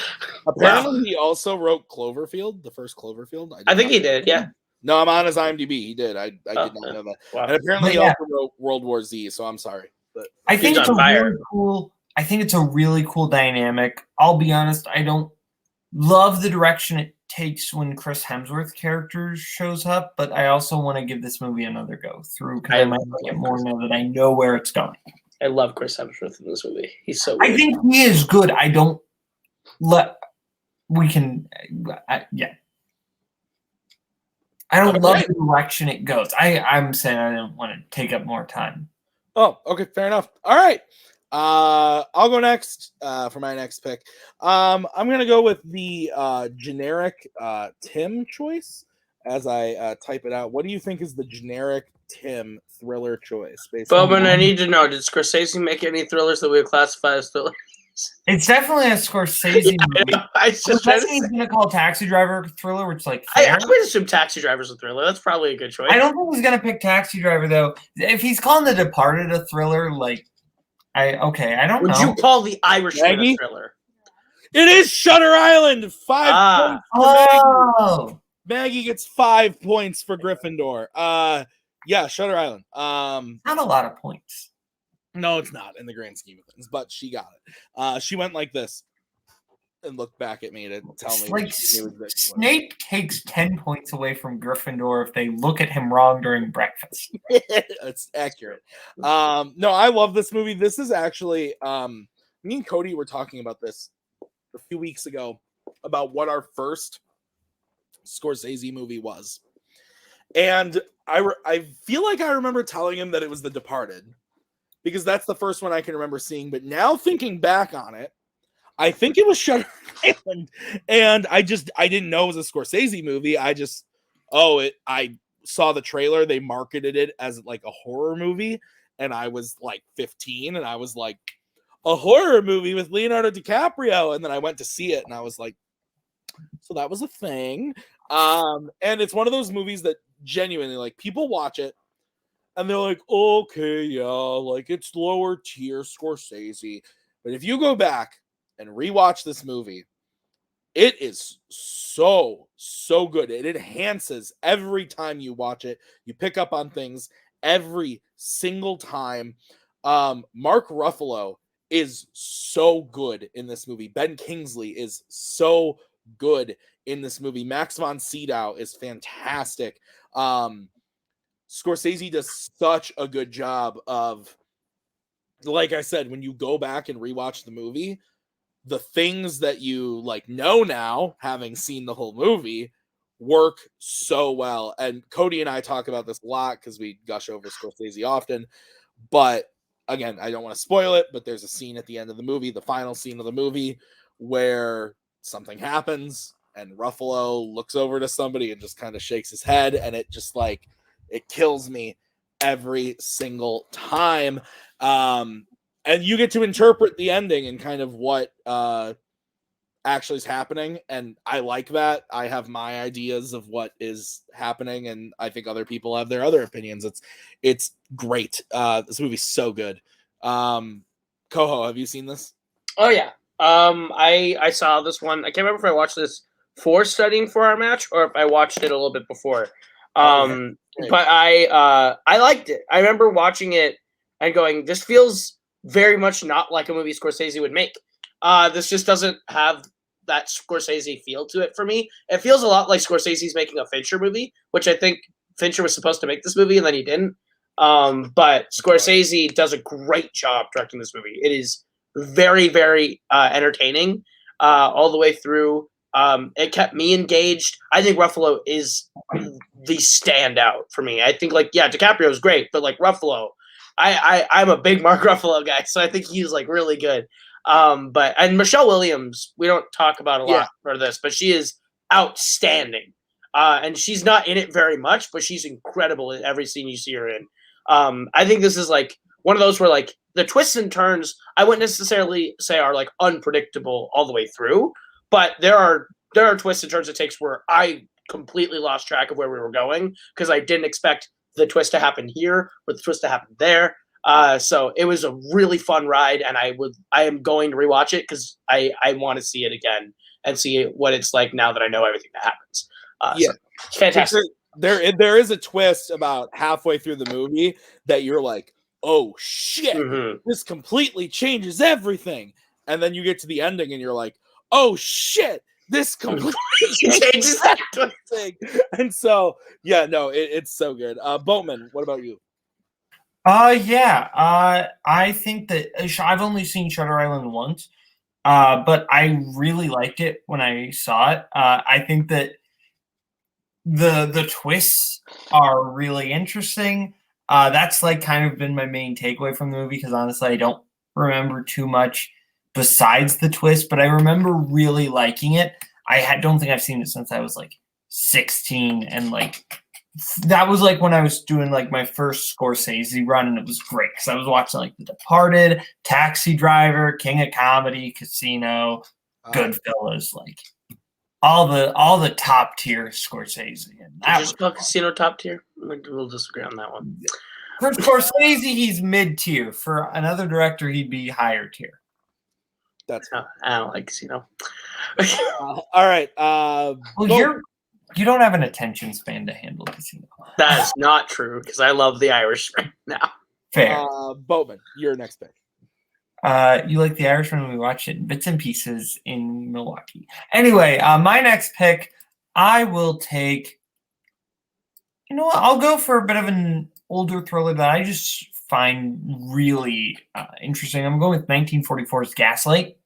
Apparently, he also wrote Cloverfield, the first Cloverfield. I think he did. Yeah. No, I'm on his IMDb. He did. I did not know that. Wow. And apparently, he also wrote World War Z. So I'm sorry, but I think it's really cool. I think it's a really cool dynamic. I'll be honest, I don't love the direction it takes when Chris Hemsworth character shows up, but I also want to give this movie another go through, because I might like it more now that I know where it's going. I love Chris Hemsworth in this movie. He's so good. I think he is good. I don't love the direction it goes. I'm saying I don't want to take up more time. Oh, okay, fair enough. All right. I'll go next for my next pick. I'm gonna go with the generic Tim choice as I type it out. What do you think is the generic Tim thriller choice? Boatman, I need to know, did Scorsese make any thrillers that we would classify as thrillers? It's definitely a Scorsese movie. He's going to call Taxi Driver a thriller, which, like, I would assume Taxi Driver's a thriller. That's probably a good choice. I don't think he's going to pick Taxi Driver, though. If he's calling The Departed a thriller, like, I don't know. Would you call The Irishman a thriller? It is Shutter Island. 5 points for Maggie. Maggie gets 5 points for Gryffindor. Yeah, Shutter Island. Not a lot of points. No, it's not in the grand scheme of things, but she got it. She went like this and looked back at me to tell me. Like, Snape takes 10 points away from Gryffindor if they look at him wrong during breakfast. It's accurate. No, I love this movie. This is actually, me and Cody were talking about this a few weeks ago about what our first Scorsese movie was. And I feel like I remember telling him that it was The Departed, because that's the first one I can remember seeing. But now thinking back on it, I think it was Shutter Island, and I didn't know it was a Scorsese movie. I saw the trailer. They marketed it as like a horror movie, and I was like 15, and I was like, a horror movie with Leonardo DiCaprio, and then I went to see it, and I was like, so that was a thing. And it's one of those movies that genuinely, like, people watch it and they're like, okay, yeah, like, it's lower tier Scorsese. But if you go back and rewatch this movie, it is so good. It enhances every time you watch it. You pick up on things every single time. Mark Ruffalo is so good in this movie. Ben Kingsley is so good in this movie. Max von Sydow is fantastic. Scorsese does such a good job of, like I said, when you go back and rewatch the movie, the things that you like know now, having seen the whole movie, work so well. And Cody and I talk about this a lot because we gush over Scorsese often. But again, I don't want to spoil it, but there's a scene at the end of the movie, the final scene of the movie, where something happens and Ruffalo looks over to somebody and just kind of shakes his head, and it just like, it kills me every single time. And you get to interpret the ending and kind of what actually is happening. And I like that. I have my ideas of what is happening, and I think other people have their other opinions. It's great. This movie's so good. Koho, have you seen this? Oh yeah. I saw this one. I can't remember if I watched this for studying for our match or if I watched it a little bit before. But I liked it. I remember watching it and going, this feels very much not like a movie Scorsese would make. This just doesn't have that Scorsese feel to it for me. It feels a lot like Scorsese's making a Fincher movie, which I think Fincher was supposed to make this movie and then he didn't. But Scorsese does a great job directing this movie. It is very, very entertaining all the way through. It kept me engaged. I think Ruffalo is the standout for me. I think, like, yeah, DiCaprio is great, but like Ruffalo, I'm a big Mark Ruffalo guy, so I think he's like really good. And Michelle Williams, we don't talk about a lot for this, but she is outstanding. And she's not in it very much, but she's incredible in every scene you see her in. I think this is like one of those where like the twists and turns I wouldn't necessarily say are like unpredictable all the way through, but there are twists and turns it takes where I completely lost track of where we were going because I didn't expect the twist to happen here or the twist to happen there. So it was a really fun ride, and I am going to rewatch it because I want to see it again and see what it's like now that I know everything that happens. So fantastic. There is a twist about halfway through the movie that you're like, oh shit, this completely changes everything. And then you get to the ending and you're like, oh shit, this completely changes everything. And so, yeah, no, it's so good. Boatman, what about you? I think that I've only seen Shutter Island once, but I really liked it when I saw it. I think that the twists are really interesting. That's like kind of been my main takeaway from the movie because honestly, I don't remember too much besides the twist, but I remember really liking it. Don't think I've seen it since I was like 16, and like that was like when I was doing like my first Scorsese run, and it was great because I was watching like The Departed, Taxi Driver, King of Comedy, Casino, Goodfellas, like all the top tier Scorsese. And that just call Casino top tier. We'll disagree on that one. For Scorsese, he's mid tier. For another director, he'd be higher tier. That's I don't like Casino. all right. Well, you don't have an attention span to handle Casino. That is not true because I love The Irishman now. Fair. Bowman, your next pick. You like The Irishman when we watched it in bits and pieces in Milwaukee. Anyway, my next pick, I will take. You know what? I'll go for a bit of an older thriller that I just find really interesting. I'm going with 1944's Gaslight.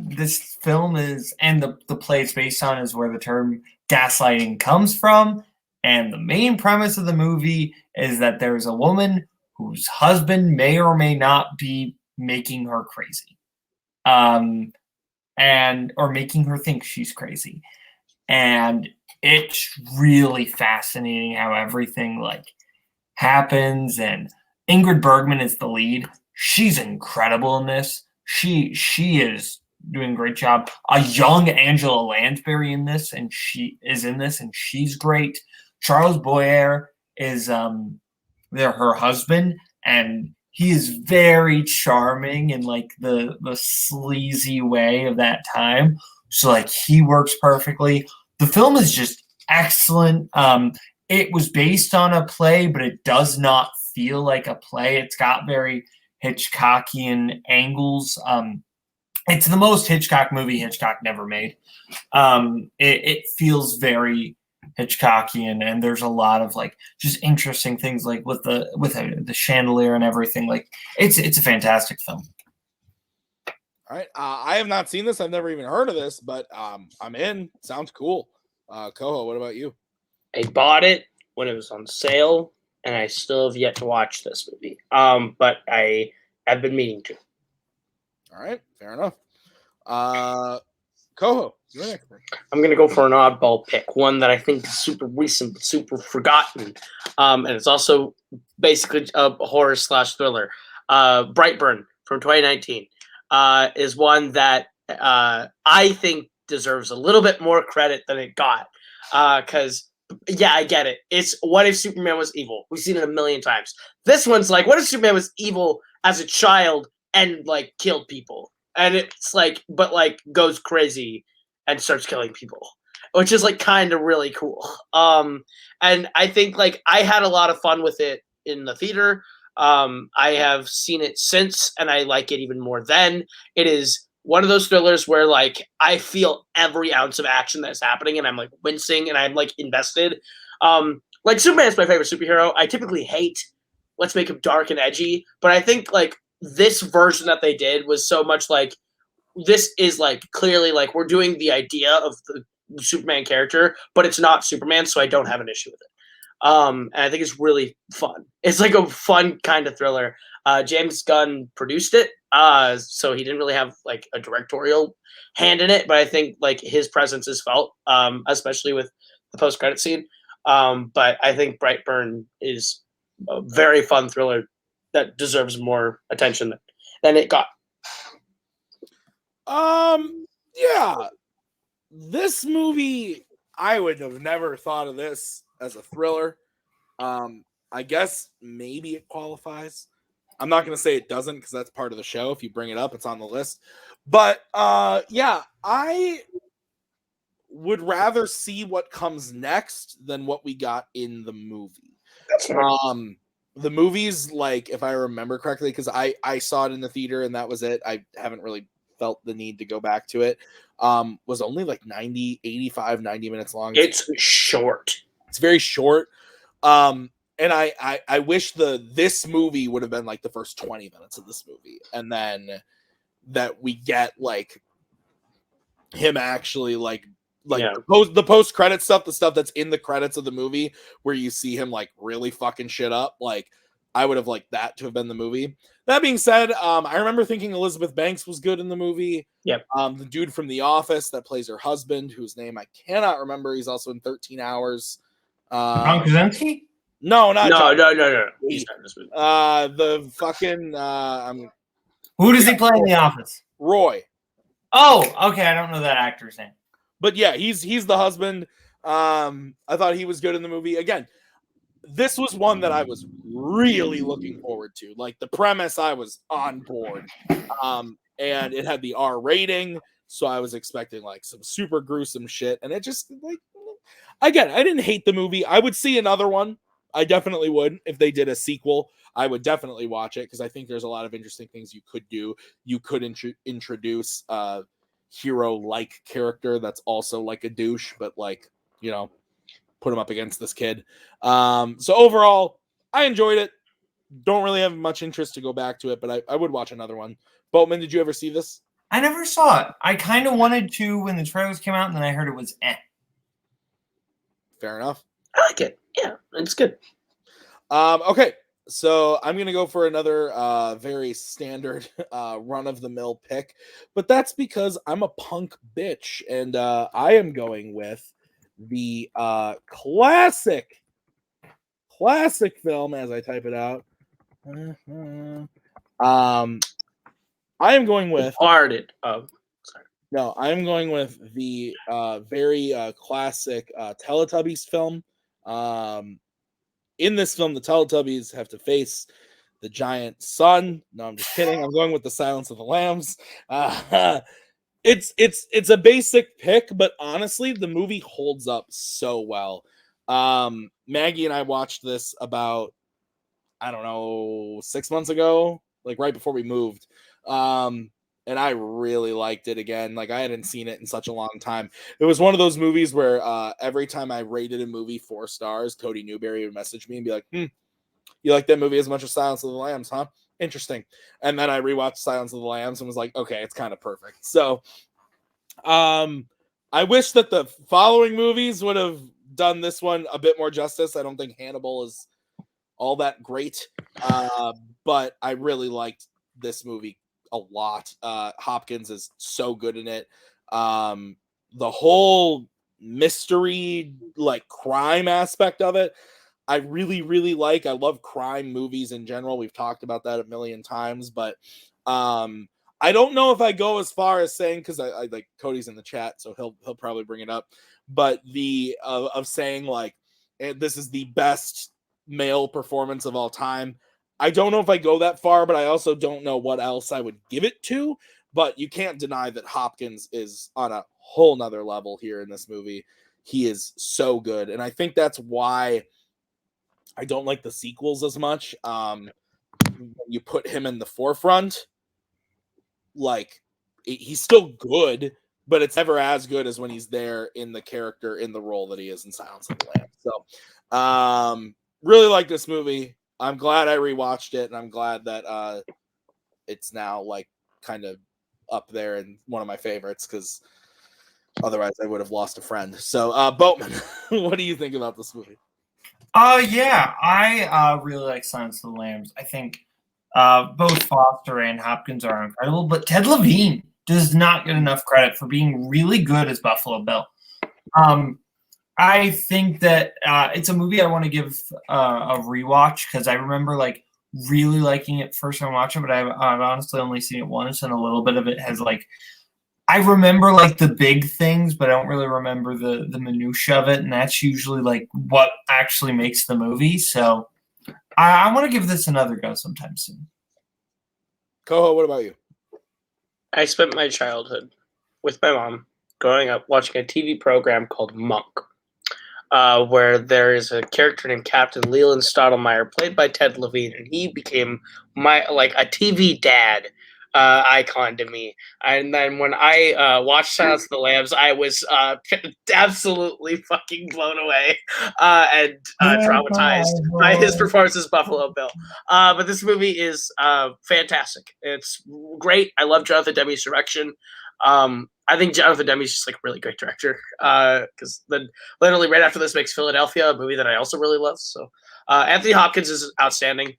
This film is, and the play it's based on is where the term gaslighting comes from. And the main premise of the movie is that there's a woman whose husband may or may not be making her crazy. and or making her think she's crazy. And it's really fascinating how everything like happens. And Ingrid Bergman is the lead. She's incredible in this. She is doing a great job. A young Angela Lansbury in this, and she's great. Charles Boyer is her husband, and he is very charming in like the sleazy way of that time. So like he works perfectly. The film is just excellent. It was based on a play, but it does not feel like a play. It's got very Hitchcockian angles. It's the most Hitchcock movie Hitchcock never made. It feels very Hitchcockian, and there's a lot of like just interesting things like with the chandelier and everything. Like it's a fantastic film. All right, I have not seen this. I've never even heard of this, but I'm in. Sounds cool. Koho, what about you? I bought it when it was on sale, and I still have yet to watch this movie. But I have been meaning to. All right, fair enough. Koho, you're next. I'm going to go for an oddball pick, one that I think is super recent, but super forgotten. And it's also basically a horror / thriller. Brightburn from 2019 is one that I think deserves a little bit more credit than it got. Because, yeah, I get it. It's what if Superman was evil? We've seen it a million times. This one's like, what if Superman was evil as a child and, like, killed people? And it's like, but like goes crazy and starts killing people, which is like kind of really cool. And I think like I had a lot of fun with it in the theater. I have seen it since, and I like it even more then. It is one of those thrillers where like I feel every ounce of action that's happening, and I'm like wincing, and I'm like invested. Like Superman's my favorite superhero. I typically hate let's make him dark and edgy, but I think like this version that they did was so much like this is like clearly like we're doing the idea of the Superman character, but it's not Superman, so I don't have an issue with it. And I think it's really fun. It's like a fun kind of thriller. James Gunn produced it, so he didn't really have like a directorial hand in it, but I think like his presence is felt, especially with the post-credit scene. But I think Brightburn is a very fun thriller that deserves more attention than it got. Yeah. This movie, I would have never thought of this as a thriller. I guess maybe it qualifies. I'm not going to say it doesn't because that's part of the show. If you bring it up, it's on the list. But yeah, I would rather see what comes next than what we got in the movie. That's right. The movie's like, if I remember correctly, because I saw it in the theater and that was it. I haven't really felt the need to go back to it. Was only like 90 minutes long. It's short. It's very short. And I wish this movie would have been like the first 20 minutes of this movie. And then that we get like him actually like yeah. the post credit stuff, the stuff that's in the credits of the movie where you see him like really fucking shit up. Like I would have liked that to have been the movie. That being said, I remember thinking Elizabeth Banks was good in the movie. Yep. The dude from The Office that plays her husband, whose name I cannot remember. He's also in 13 Hours. John Krasinski? No, not no. He's not in this movie. The fucking who does he play in The Office? Roy. Oh, okay. I don't know that actor's name. But yeah, he's the husband. I thought he was good in the movie. Again, this was one that I was really looking forward to. Like the premise, I was on board. And it had the R rating, so I was expecting like some super gruesome shit. And it just like, again, I didn't hate the movie. I would see another one. I definitely would. If they did a sequel, I would definitely watch it because I think there's a lot of interesting things you could do. You could introduce hero-like character that's also like a douche, but like, you know, put him up against this kid. So overall, I enjoyed it. Don't really have much interest to go back to it, but I would watch another one. Boatman, did you ever see this? I never saw it. I kind of wanted to when the trailers came out, and then I heard it was Fair enough. I like it. Yeah, it's good. Okay. So I'm gonna go for another very standard run-of-the-mill pick, but that's because I'm a punk bitch, and I am going with the classic film as I type it out. I am going with Departed. Oh, sorry. no, I'm going with the very classic Teletubbies film. In this film, the Teletubbies have to face the giant sun. No, I'm just kidding. I'm going with the Silence of the Lambs. It's a basic pick, but honestly, the movie holds up so well. Maggie and I watched this about, I don't know, 6 months ago, like right before we moved. And I really liked it again. Like I hadn't seen it in such a long time. It was one of those movies where every time I rated a movie 4 stars, Cody Newberry would message me and be like, you like that movie as much as Silence of the Lambs, huh? Interesting. And then I rewatched Silence of the Lambs and was like, okay, it's kind of perfect. So I wish that the following movies would have done this one a bit more justice. I don't think Hannibal is all that great. But I really liked this movie a lot. Hopkins is so good in it. The whole mystery, like crime aspect of it, I really, really like. I love crime movies in general. We've talked about that a million times, but I don't know if I go as far as saying, because I like Cody's in the chat, so he'll probably bring it up. But the of saying like this is the best male performance of all time. I don't know if I go that far, but I also don't know what else I would give it to. But you can't deny that Hopkins is on a whole nother level here in this movie. He is so good. And I think that's why I don't like the sequels as much. You put him in the forefront, like he's still good, but it's never as good as when he's there in the character, in the role that he is in Silence of the Lambs. So really like this movie. I'm glad I rewatched it, and I'm glad that it's now like kind of up there and one of my favorites, because otherwise I would have lost a friend. So Boatman, what do you think about this movie? Yeah, I really like Silence of the Lambs. I think both Foster and Hopkins are incredible, but Ted Levine does not get enough credit for being really good as Buffalo Bill. I think that it's a movie I want to give a rewatch, because I remember like really liking it first time I watched it, but I've honestly only seen it once, and a little bit of it has like, I remember like the big things, but I don't really remember the minutia of it, and that's usually like what actually makes the movie. So I want to give this another go sometime soon. Koho, what about you? I spent my childhood with my mom growing up watching a TV program called Monk, where there is a character named Captain Leland Stottlemyre, played by Ted Levine, and he became my like a TV dad icon to me. And then when I watched Silence of the Lambs, I was absolutely fucking blown away and traumatized by his performance as Buffalo Bill. But this movie is fantastic. It's great. I love Jonathan Demme's direction. I think Jonathan Demme's just like a really great director, because then literally right after this makes Philadelphia, a movie that I also really love. So Anthony Hopkins is outstanding.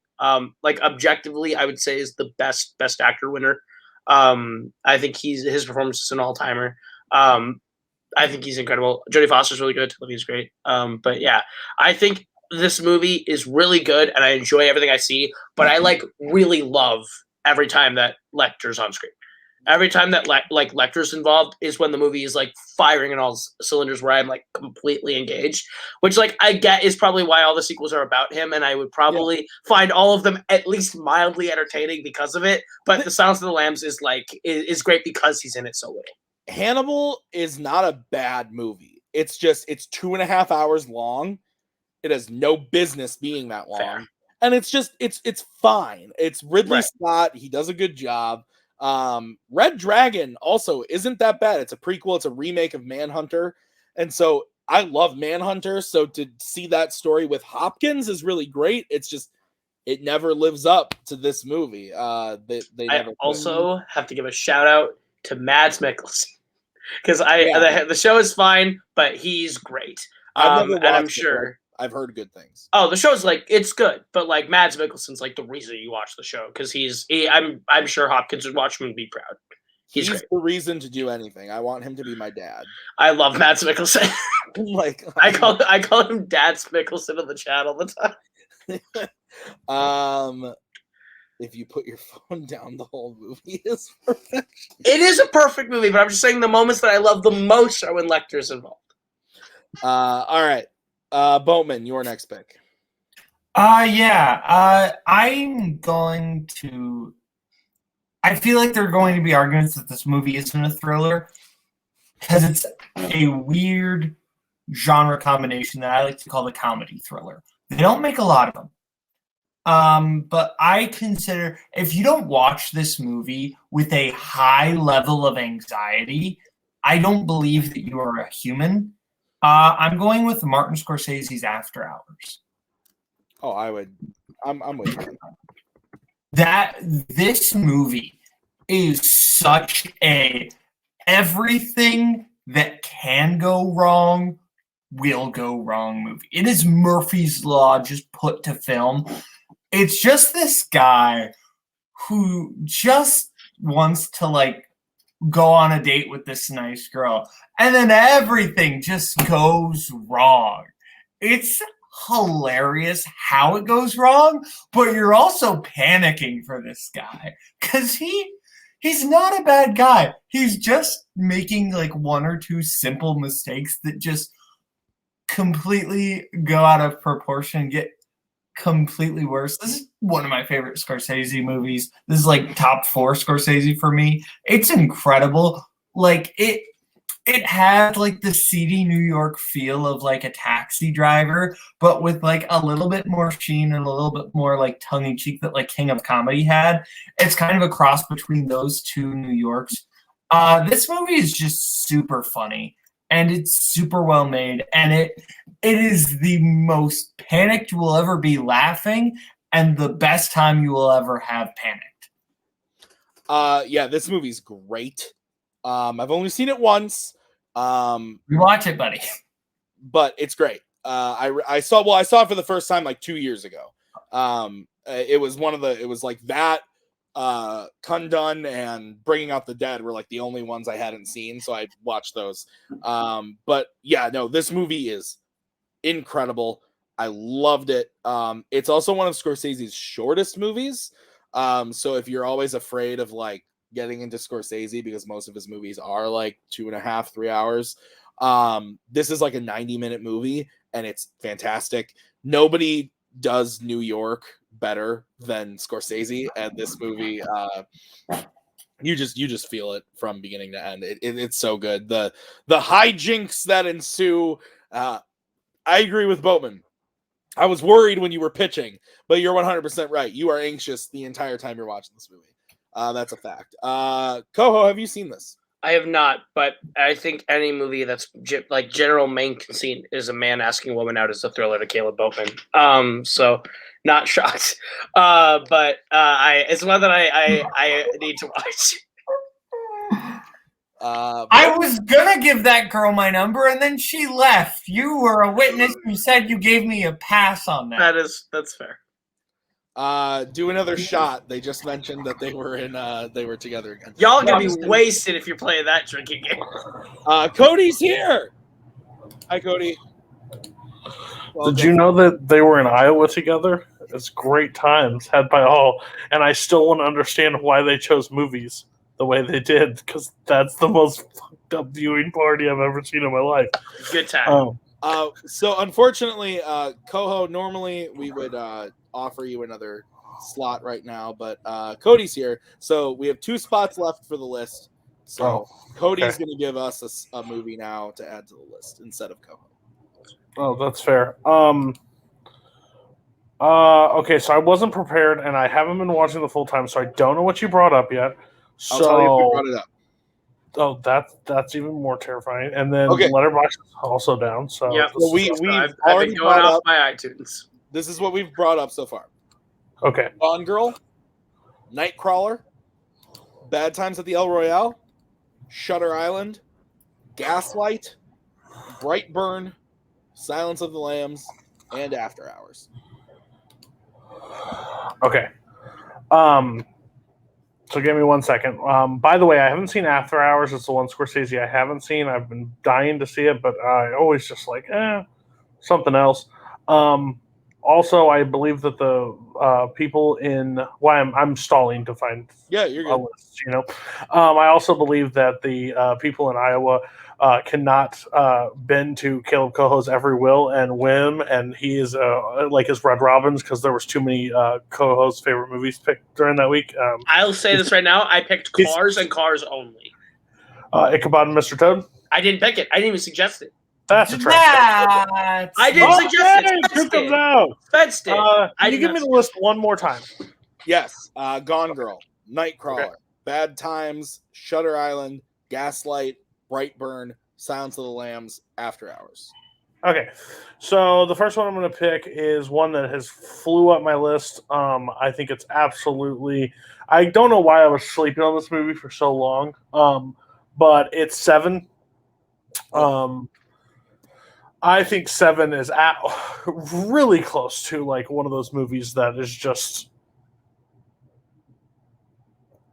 Like objectively, I would say is the best actor winner. I think his performance is an all-timer. I think he's incredible. Jodie Foster's really good. Levine's great. But yeah, I think this movie is really good, and I enjoy everything I see. But I like really love every time that Lecter's on screen. Every time that like Lecter's involved is when the movie is like firing in all cylinders, where I'm like completely engaged, which like I get is probably why all the sequels are about him, and I would probably find all of them at least mildly entertaining because of it. But The Silence of the Lambs is great because he's in it so little. Hannibal is not a bad movie. It's just it's 2.5 hours long. It has no business being that long. Fair. And it's just it's fine. It's Ridley Scott. He does a good job. Red Dragon also isn't that bad. It's a prequel. It's a remake of Manhunter. And so I love Manhunter. So to see that story with Hopkins is really great. It's just, it never lives up to this movie. They never also have to give a shout out to Mads Mikkelsen, because the show is fine, but he's great. And I'm sure I've heard good things. Oh, the show's like it's good, but like Mads Mikkelsen's like the reason you watch the show because I'm sure Hopkins would watch him and be proud. He's great. The reason to do anything. I want him to be my dad. I love Mads Mikkelsen. Like I call him Dad's Mikkelsen in the chat all the time. If you put your phone down, the whole movie is perfect. It is a perfect movie, but I'm just saying the moments that I love the most are when Lecter's involved. All right. Boatman, your next pick. I'm going to. I feel like there are going to be arguments that this movie isn't a thriller because it's a weird genre combination that I like to call the comedy thriller. They don't make a lot of them. But I consider if you don't watch this movie with a high level of anxiety, I don't believe that you are a human. I'm going with Martin Scorsese's After Hours. Oh, I would. I'm with you. This movie is such a everything that can go wrong will go wrong movie. It is Murphy's Law just put to film. It's just this guy who just wants to like go on a date with this nice girl, and then everything just goes wrong. It's hilarious how it goes wrong, but you're also panicking for this guy because he's not a bad guy. He's just making like one or two simple mistakes that just completely go out of proportion and get completely worse. This is one of my favorite Scorsese movies. This is like top 4 Scorsese for me. It's incredible. Like it had like the seedy New York feel of like a Taxi Driver, but with like a little bit more sheen and a little bit more like tongue-in-cheek that like King of Comedy had. It's kind of a cross between those two New Yorks. This movie is just super funny and it's super well made, and it is the most panicked you will ever be laughing and the best time you will ever have panicked. Yeah, this movie's great. I've only seen it once. Rewatch it, buddy. But it's great. I saw it for the first time like 2 years ago. It was like that, Kundun and Bringing Out the Dead were like the only ones I hadn't seen, so I watched those. But yeah, no, this movie is incredible. I loved it. It's also one of Scorsese's shortest movies. So if you're always afraid of like getting into Scorsese because most of his movies are like 2.5, 3 hours, this is like a 90-minute movie and it's fantastic. Nobody does New York better than Scorsese, and this movie, you just feel it from beginning to end. It's so good. The hijinks that ensue. I agree with Boatman. I was worried when you were pitching, but you're 100% right. You are anxious the entire time you're watching this movie. That's a fact. Koho, have you seen this? I have not, but I think any movie that's like general main conceit is a man asking a woman out is a thriller to Kaleb Boatman. So not shocked. But it's one that I need to watch. I was gonna give that girl my number, and then she left. You were a witness. You said you gave me a pass on that. That's fair. Do another shot. They just mentioned that they were together again. Y'all are gonna be wasted if you're playing that drinking game. Cody's here. Hi, Cody. Did you know that they were in Iowa together? It's great times had by all, and I still want to understand why they chose movies the way they did, because that's the most fucked up viewing party I've ever seen in my life. Good time. So unfortunately, Koho, normally we would offer you another slot right now, but Cody's here, so we have 2 spots left for the list. So Cody's going to give us a movie now to add to the list instead of Koho. Oh, that's fair. Okay, so I wasn't prepared, and I haven't been watching the full time, so I don't know what you brought up yet. I'll tell you if we brought it up. Oh, that's even more terrifying. And then Okay. Letterboxd is also down. So yeah, we've I've already been going brought off up my iTunes. This is what we've brought up so far. Okay. Gone Girl, Nightcrawler, Bad Times at the El Royale, Shutter Island, Gaslight, Brightburn, Silence of the Lambs, and After Hours. Okay. So give me 1 second. By the way, I haven't seen After Hours. It's the one Scorsese I haven't seen. I've been dying to see it, but I always just like, something else. Also, I believe that the people in I'm stalling to find Yeah, you're a good. list, I also believe that the people in Iowa cannot bend to Kaleb Koho's every will and whim, and he is like his Red Robins because there was too many Koho's favorite movies picked during that week. I'll say this right now. I picked Cars and Cars only. Ichabod and Mr. Toad? I didn't pick it. I didn't even suggest it. That's a trash. I didn't suggest it. Here comes out. Spence did. Can you give me the list one more time? Yes. Gone Girl, Nightcrawler, Bad Times, Shutter Island, Gaslight, Brightburn, Silence of the Lambs, After Hours. Okay, so the first one I'm going to pick is one that has flew up my list. I think it's absolutely. I don't know why I was sleeping on this movie for so long, but it's Seven. I think Seven is really close to like one of those movies that is just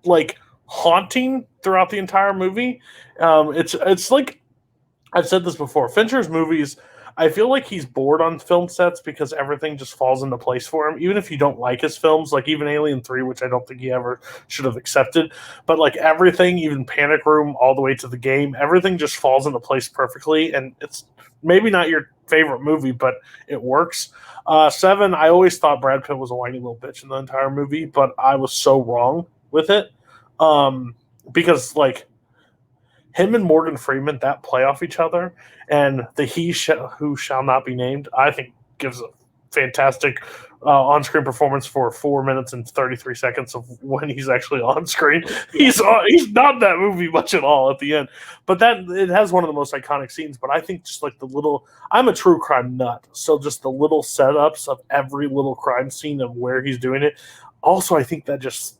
like haunting throughout the entire movie. It's like I've said this before. Fincher's movies, I feel like he's bored on film sets because everything just falls into place for him. Even if you don't like his films, like even Alien 3, which I don't think he ever should have accepted, but like everything, even Panic Room, all the way to The Game, everything just falls into place perfectly. And it's maybe not your favorite movie, but it works. Seven, I always thought Brad Pitt was a whiny little bitch in the entire movie, but I was so wrong with it. Because like him and Morgan Freeman, that play off each other, and the who shall not be named, I think gives a fantastic on-screen performance for 4 minutes and 33 seconds of when he's actually on screen. He's not that movie much at all at the end, but that it has one of the most iconic scenes. But I think just like I'm a true crime nut, so just the little setups of every little crime scene and where he's doing it. Also, I think that just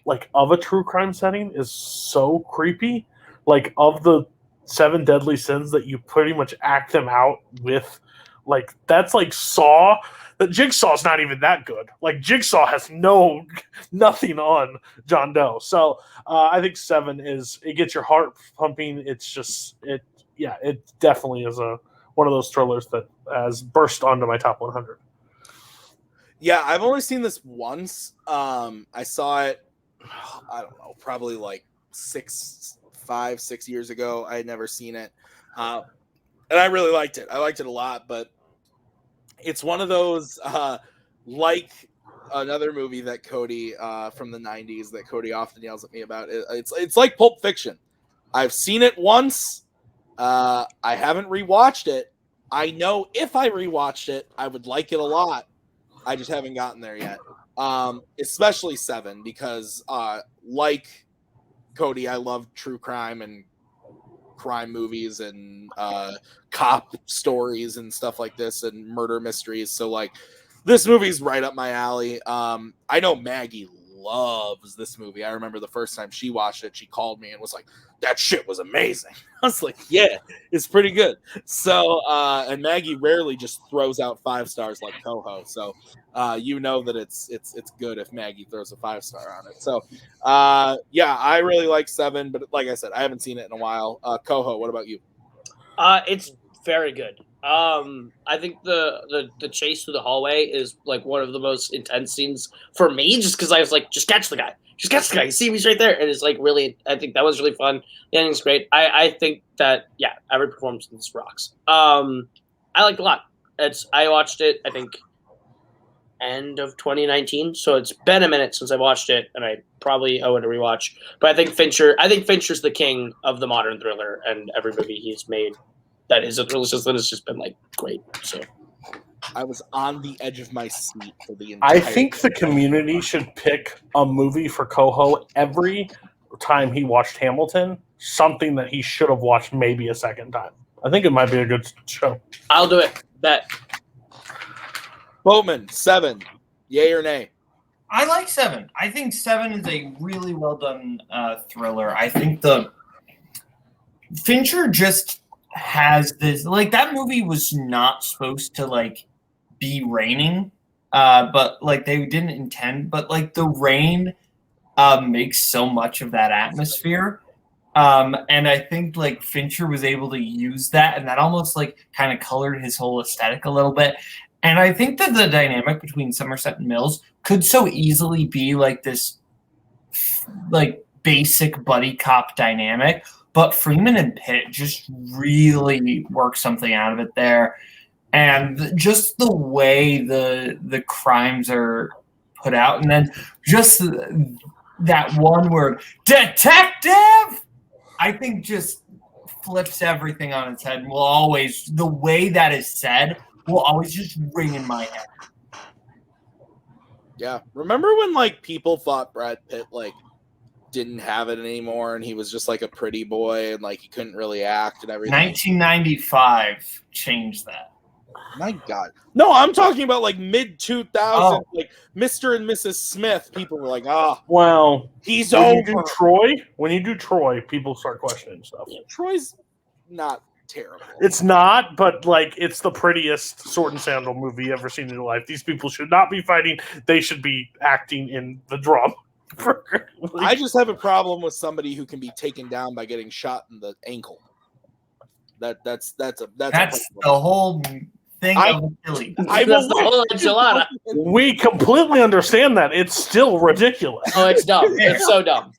like of a true crime setting is so creepy. Like of the 7 deadly sins that you pretty much act them out with, like that's like Saw. The Jigsaw's not even that good. Like Jigsaw has nothing on John Doe. So I think 7 it gets your heart pumping. It's just it definitely is one of those thrillers that has burst onto my top 100. Yeah, I've only seen this once. I saw it, I don't know, probably like 5, 6 years ago. I had never seen it. And I really liked it. I liked it a lot, but it's one of those, like another movie that Cody from the 90s that Cody often yells at me about. It's like Pulp Fiction. I've seen it once. I haven't rewatched it. I know if I rewatched it, I would like it a lot. I just haven't gotten there yet. Especially 7, because like Cody, I love true crime and crime movies and cop stories and stuff like this and murder mysteries. So like this movie's right up my alley. I know Maggie loves this movie. I remember the first time she watched it, she called me and was like, that shit was amazing. I was like, yeah, it's pretty good. So and Maggie rarely just throws out 5 stars like Koho. So you know that it's good if Maggie throws a 5-star on it. So yeah, I really like 7, but like I said, I haven't seen it in a while. Koho, what about you? It's very good. I think the chase through the hallway is like one of the most intense scenes for me, just because I was like, just catch the guy. Just catch the guy. You see he's right there. And it's like really, I think that was really fun. The ending's great. I think that, yeah, every performance in this rocks. I liked it a lot. I watched it, I think, end of 2019. So it's been a minute since I watched it, and I probably owe it a rewatch. But I think Fincher's the king of the modern thriller, and every movie he's made that is a thriller system has just been like great. So I was on the edge of my seat for the entire I think the community should pick a movie for Koho every time he watched Hamilton, something that he should have watched maybe a second time. I think it might be a good show. I'll do it. Bet. Boatman, 7, yay or nay? I like 7. I think 7 is a really well done thriller. I think the Fincher just has this, like, that movie was not supposed to like be raining, but like they didn't intend. But like the rain makes so much of that atmosphere. And I think like Fincher was able to use that, and that almost like kind of colored his whole aesthetic a little bit. And I think that the dynamic between Somerset and Mills could so easily be like this, like basic buddy cop dynamic, but Freeman and Pitt just really work something out of it there. And just the way the crimes are put out, and then just that one word, detective, I think just flips everything on its head and will always, the way that is said, will always just ring in my head. Yeah. Remember when like people thought Brad Pitt like didn't have it anymore and he was just like a pretty boy and like he couldn't really act and everything? 1995 changed that. My God. No, I'm talking about like mid-2000s, like Mr. and Mrs. Smith. People were like, well, he's when over. You do Troy, when you do Troy, people start questioning stuff. Yeah, Troy's not terrible. It's not, but like it's the prettiest sword and sandal movie you ever seen in your life. These people should not be fighting. They should be acting in the drama. I just have a problem with somebody who can be taken down by getting shot in the ankle. That's the whole thing of Achilles. We completely understand that. It's still ridiculous. Oh, it's dumb. It's so dumb.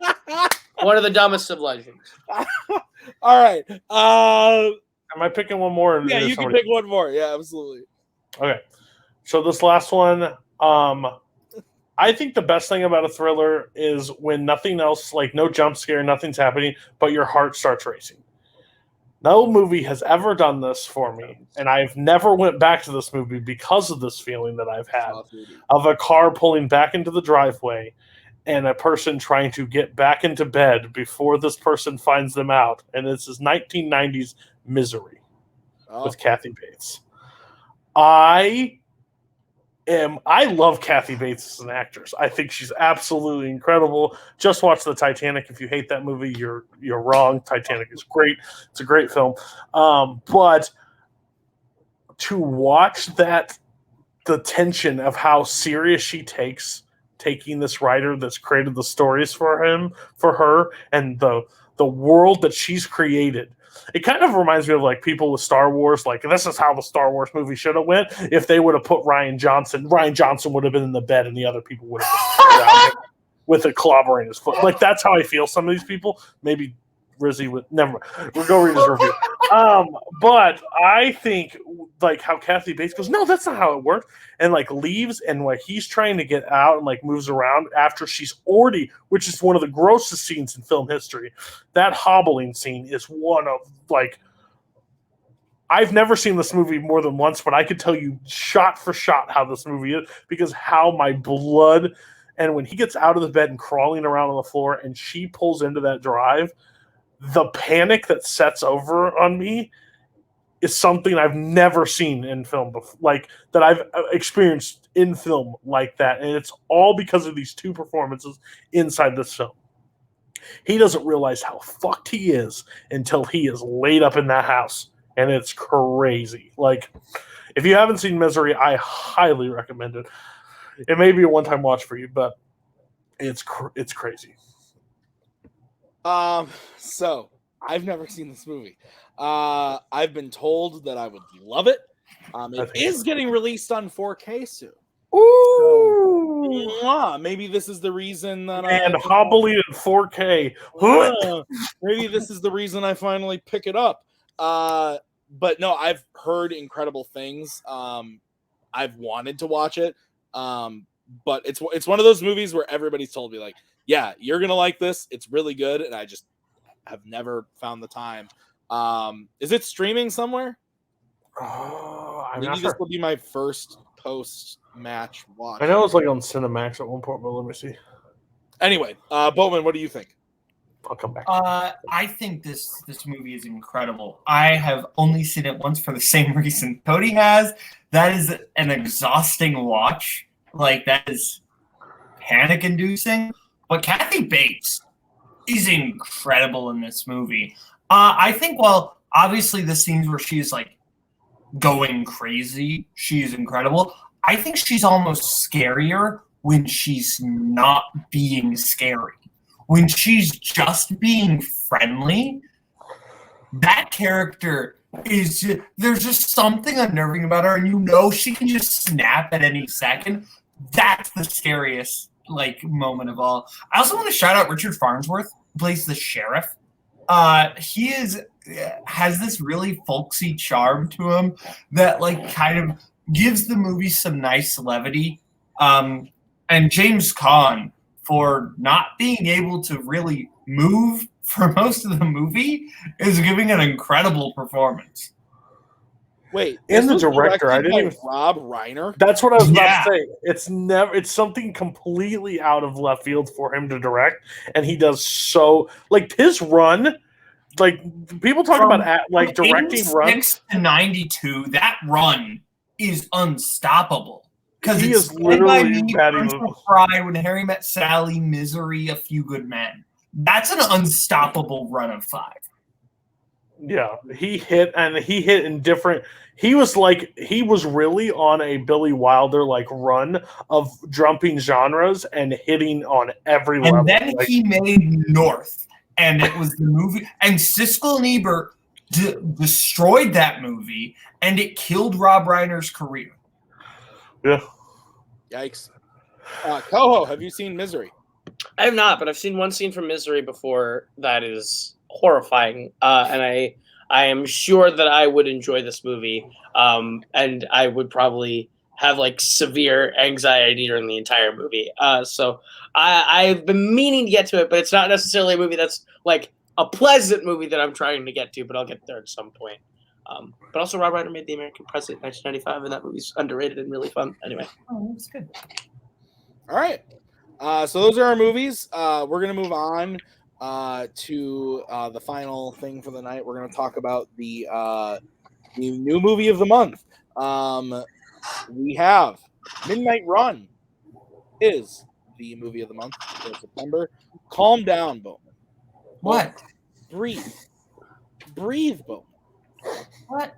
One of the dumbest of legends. All right. Am I picking one more? Yeah, you can pick one more. Yeah, absolutely. Okay. So this last one, I think the best thing about a thriller is when nothing else, like no jump scare, nothing's happening, but your heart starts racing. No movie has ever done this for me, and I've never went back to this movie because of this feeling that I've had of a car pulling back into the driveway and a person trying to get back into bed before this person finds them out. And this is 1990s Misery with Kathy Bates. I love Kathy Bates as an actress. I think she's absolutely incredible. Just watch the Titanic. If you hate that movie, you're wrong. Titanic is great. It's a great film. But to watch that, the tension of how serious she taking this writer that's created the stories for her, and the world that she's created. It kind of reminds me of like people with Star Wars. Like, this is how the Star Wars movie should have went. If they would have put Ryan Johnson would have been in the bed and the other people would have been around him with a clobber in his foot. Like, that's how I feel. Some of these people, maybe Rizzy would never mind. We'll go read his review. But I think like how Kathy Bates goes, no, that's not how it works, and like leaves, and like he's trying to get out and like moves around after she's already, which is one of the grossest scenes in film history. That hobbling scene is one of like, I've never seen this movie more than once, but I could tell you shot for shot how this movie is, because how my blood, and when he gets out of the bed and crawling around on the floor and she pulls into that drive, the panic that sets over on me is something I've never seen in film before, like that I've experienced in film like that. And it's all because of these two performances inside this film. He doesn't realize how fucked he is until he is laid up in that house. And it's crazy. Like, if you haven't seen Misery, I highly recommend it. It may be a one-time watch for you, but it's crazy. So I've never seen this movie. I've been told that I would love it. It is getting released on 4K soon. Ooh! So, maybe this is the reason that hobbling in 4K. Maybe this is the reason I finally pick it up. But no, I've heard incredible things. I've wanted to watch it. But it's one of those movies where everybody's told me like, yeah, you're gonna like this. It's really good, and I just have never found the time. Is it streaming somewhere? Maybe this will be my first post-match watch. I know it's like on Cinemax at one point, but let me see. Anyway, Boatman, what do you think? I'll come back. I think this movie is incredible. I have only seen it once for the same reason Cody has. That is an exhausting watch. Like, that is panic-inducing. But Kathy Bates is incredible in this movie. I think, well, obviously the scenes where she's like going crazy. She's incredible. I think she's almost scarier when she's not being scary. When she's just being friendly, that character is just, there's just something unnerving about her, and you know she can just snap at any second. That's the scariest moment of all. I also want to shout out Richard Farnsworth, who plays the sheriff. He has this really folksy charm to him that kind of gives the movie some nice levity. And James Caan, for not being able to really move for most of the movie, is giving an incredible performance. Wait, and the was director, I directed didn't by even. Rob Reiner. That's what I was Yeah. about to say. It's something completely out of left field for him to direct, and he does so. His run, people talk From- about directing runs. 86 to 92, that run is unstoppable. Because He it's is led by literally me, batting Prince moves. of Pride, When Harry Met Sally, Misery, A Few Good Men. That's an unstoppable run of 5. Yeah, he hit in different. He was really on a Billy Wilder run of jumping genres and hitting on every level. And then he made North, and it was the movie. And Siskel and Ebert destroyed that movie, and it killed Rob Reiner's career. Yeah. Yikes. Koho, have you seen Misery? I have not, but I've seen one scene from Misery before that is horrifying, and I am sure that I would enjoy this movie, and I would probably have severe anxiety during the entire movie. So I've been meaning to get to it, but it's not necessarily a movie that's a pleasant movie that I'm trying to get to, but I'll get there at some point. But also, Rob Reiner made The American President in 1995, and that movie's underrated and really fun. Anyway. Oh, that's good. All right. So those are our movies. We're going to move on to the final thing for the night. We're going to talk about the new movie of the month. We have Midnight Run is the movie of the month for September. Calm down, Boatman. What? Breathe, Boatman. What?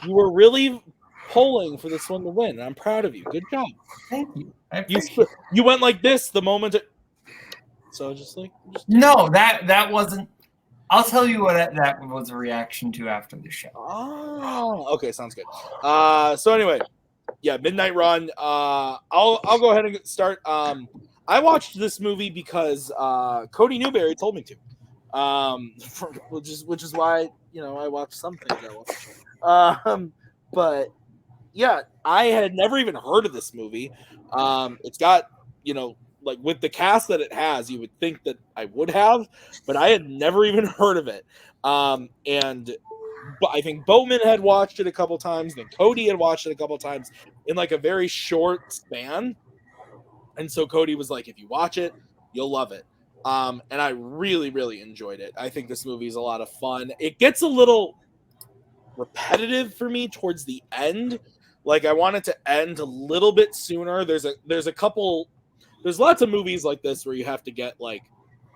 You were really pulling for this one to win. I'm proud of you. Good job. Thank you. You went like this the moment. So No, that wasn't. I'll tell you what that was a reaction to after the show. Oh, okay, sounds good. So anyway, yeah, Midnight Run. I'll go ahead and start. I watched this movie because Cody Newberry told me to. Which is why I watched some things I watched. But yeah, I had never even heard of this movie. It's got with the cast that it has, you would think that I would have, but I had never even heard of it. But I think Boatman had watched it a couple times, then Cody had watched it a couple times in a very short span. And so Cody was like, if you watch it, you'll love it. And I really, really enjoyed it. I think this movie is a lot of fun. It gets a little repetitive for me towards the end. I want it to end a little bit sooner. There's lots of movies like this where you have to get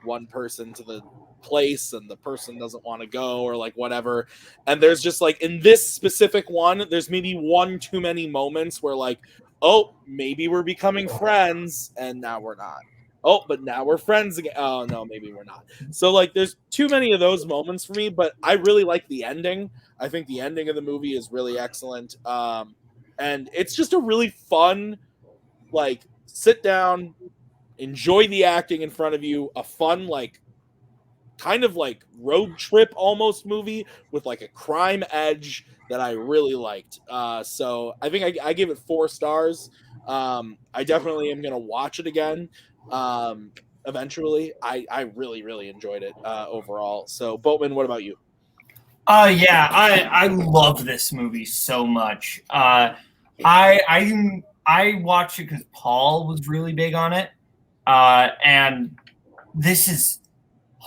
one person to the place and the person doesn't want to go or whatever. And there's just in this specific one, there's maybe one too many moments where oh, maybe we're becoming friends and now we're not. Oh, but now we're friends again. Oh no, maybe we're not. So there's too many of those moments for me, but I really like the ending. I think the ending of the movie is really excellent. And it's just a really fun, sit down, enjoy the acting in front of you, a fun, kind of road trip almost movie with a crime edge that I really liked. So I think I give it 4 stars. I definitely am going to watch it again eventually. I really, really enjoyed it overall. So Boatman, what about you? Yeah, I love this movie so much. I watched it because Paul was really big on it, and this is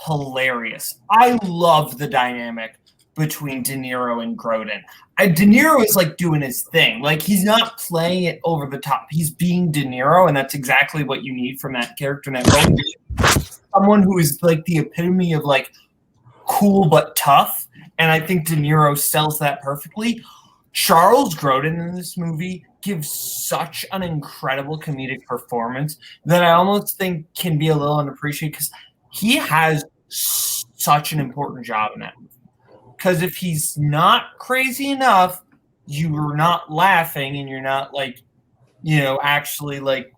hilarious. I love the dynamic between De Niro and Grodin. De Niro is doing his thing. He's not playing it over the top. He's being De Niro, and that's exactly what you need from that character. And that someone who is the epitome of cool but tough, and I think De Niro sells that perfectly. Charles Grodin in this movie gives such an incredible comedic performance that I almost think can be a little unappreciated because he has such an important job in that movie. Because if he's not crazy enough, you're not laughing and you're not like, actually like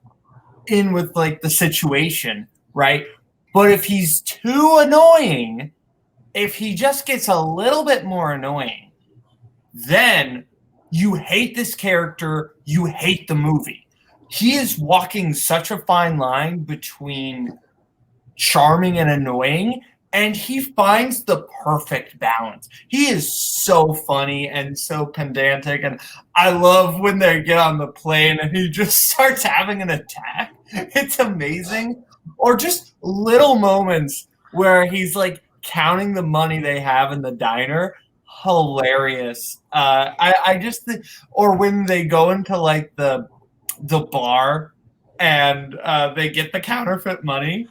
in with like the situation, right? But if he's too annoying, if he just gets a little bit more annoying, then you hate this character, you hate the movie. He is walking such a fine line between charming and annoying, and he finds the perfect balance. He is so funny and so pedantic, and I love when they get on the plane and he just starts having an attack. It's amazing. Or just little moments where he's like counting the money they have in the diner. Hilarious. I just think, or when they go into like the bar and they get the counterfeit money.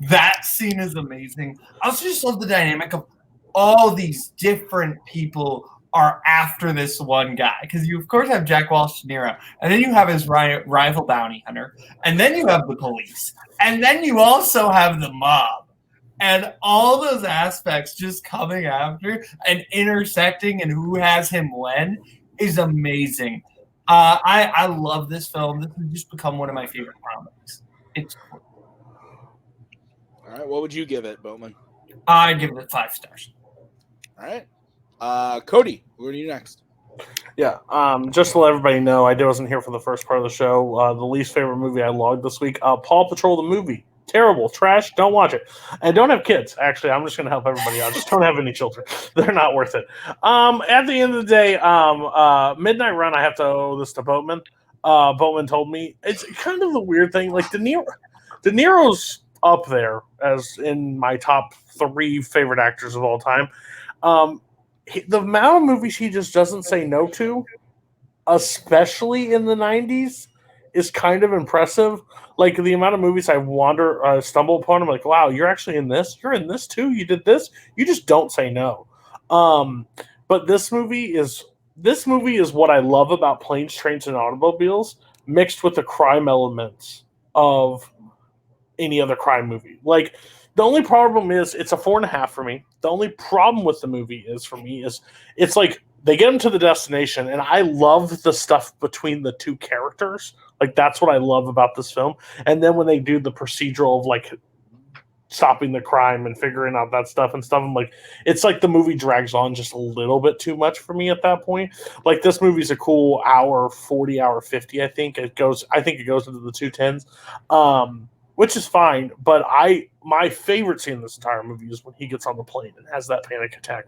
That scene is amazing. I also just love the dynamic of all these different people are after this one guy. Because you, of course, have Jack Walsh De Niro, and then you have his rival bounty hunter, and then you have the police, and then you also have the mob. And all those aspects just coming after and intersecting and who has him when is amazing. I love this film. This has just become one of my favorite comedies. It's cool. All right, what would you give it, Boatman? I'd give it 5 stars. All right. Cody, where are you next? Yeah, just to let everybody know, I wasn't here for the first part of the show. The least favorite movie I logged this week, Paw Patrol the movie. Terrible, trash, don't watch it. And don't have kids, actually. I'm just going to help everybody out. Just don't have any children. They're not worth it. At the end of the day, Midnight Run, I have to owe this to Boatman. Boatman told me. It's kind of a weird thing. Like, De Niro's up there as in my top 3 favorite actors of all time. The amount of movies he just doesn't say no to, especially in the 90s, is kind of impressive. Like the amount of movies I stumble upon, I'm like, wow, you're actually in this? You're in this too? You did this? You just don't say no. But this movie is what I love about Planes, Trains, and Automobiles mixed with the crime elements of any other crime movie. Like, the only problem is it's a 4.5 for me. The only problem with the movie is it's like they get them to the destination, and I love the stuff between the two characters. Like, that's what I love about this film. And then when they do the procedural of like stopping the crime and figuring out that stuff, I'm like, it's like the movie drags on just a little bit too much for me at that point. Like, this movie's a cool hour 40, hour 50. I think it goes into the 2:10s. Which is fine, but my favorite scene in this entire movie is when he gets on the plane and has that panic attack.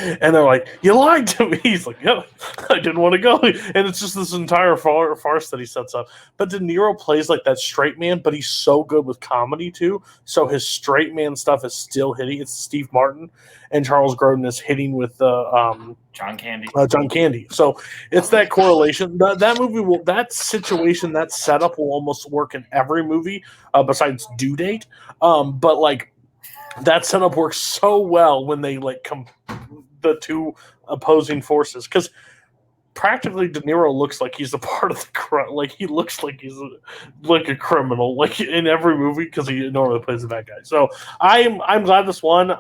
And they're like, you lied to me. He's like, yeah, I didn't want to go. And it's just this entire farce that he sets up. But De Niro plays like that straight man, but he's so good with comedy too. So his straight man stuff is still hitting. It's Steve Martin, and Charles Grodin is hitting with the John Candy. John Candy. So it's that correlation. That movie that situation, that setup will almost work in every movie besides Due Date. But like, that setup works so well when they like the two opposing forces, because practically De Niro looks like he's a part of the crime. Like, he looks like he's like a criminal, like in every movie, because he normally plays the bad guy. So I'm glad this won.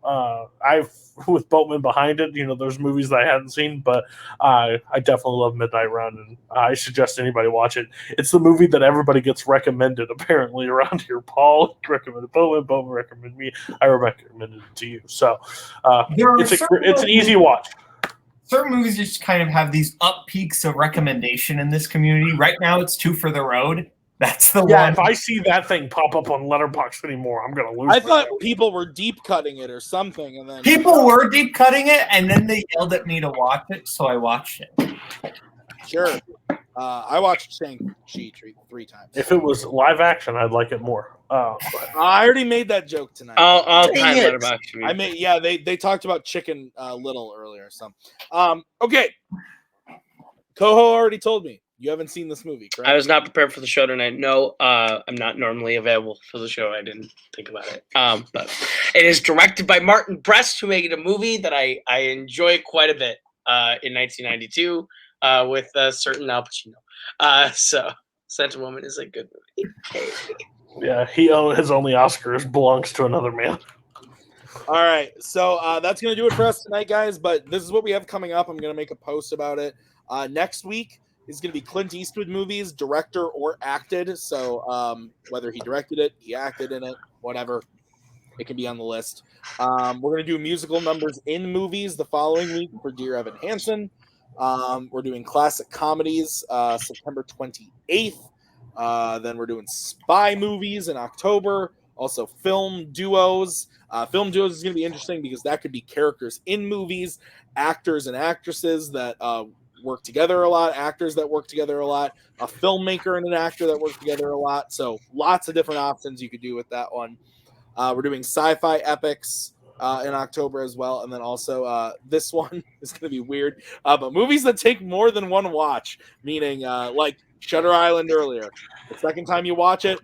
I've with Boatman behind it. There's movies that I hadn't seen, but I definitely love Midnight Run, and I suggest anybody watch it. It's the movie that everybody gets recommended apparently around here. Paul recommended Boatman recommended me. I recommended it to you. So it's an easy watch. Certain movies just kind of have these up peaks of recommendation in this community. Right now, it's Two for the Road. That's the one. If I see that thing pop up on Letterboxd anymore, I'm gonna lose. I thought people were deep cutting it or something, and then people were deep cutting it, and then they yelled at me to watch it, so I watched it. Sure, I watched Shang-Chi 3 times. If it was live action, I'd like it more. I already made that joke tonight. I'll time Letterboxd. They talked about Chicken Little earlier. Okay, Koho already told me You haven't seen this movie, correct? I was not prepared for the show tonight. No, I'm not normally available for the show. I didn't think about it. But it is directed by Martin Brest, who made a movie that I enjoy quite a bit in 1992 with a certain Al Pacino. So Scent Woman is a good movie. Yeah, his only Oscars belongs to another man. All right, so that's going to do it for us tonight, guys. But this is what we have coming up. I'm going to make a post about it. Next week is going to be Clint Eastwood movies, director or acted. So whether he directed it, he acted in it, whatever, it can be on the list. We're going to do musical numbers in movies the following week for Dear Evan Hansen. We're doing classic comedies September 28th. Then we're doing spy movies in October. Also film duos. Film duos is going to be interesting because that could be characters in movies, actors and actresses that work together a lot, actors that work together a lot, a filmmaker and an actor that work together a lot. So lots of different options you could do with that one. We're doing sci-fi epics in October as well. And then also this one is going to be weird, but movies that take more than one watch, meaning like Shutter Island earlier. The second time you watch it,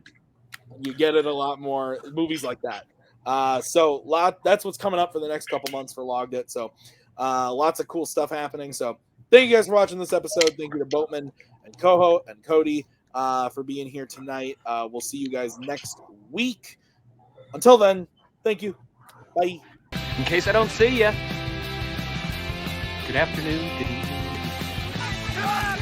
you get it a lot more. Movies like that. That's what's coming up for the next couple months for Logged It. So lots of cool stuff happening. So thank you guys for watching this episode. Thank you to Boatman and Koho and Cody for being here tonight. We'll see you guys next week. Until then, thank you. Bye. In case I don't see you, good afternoon, good evening.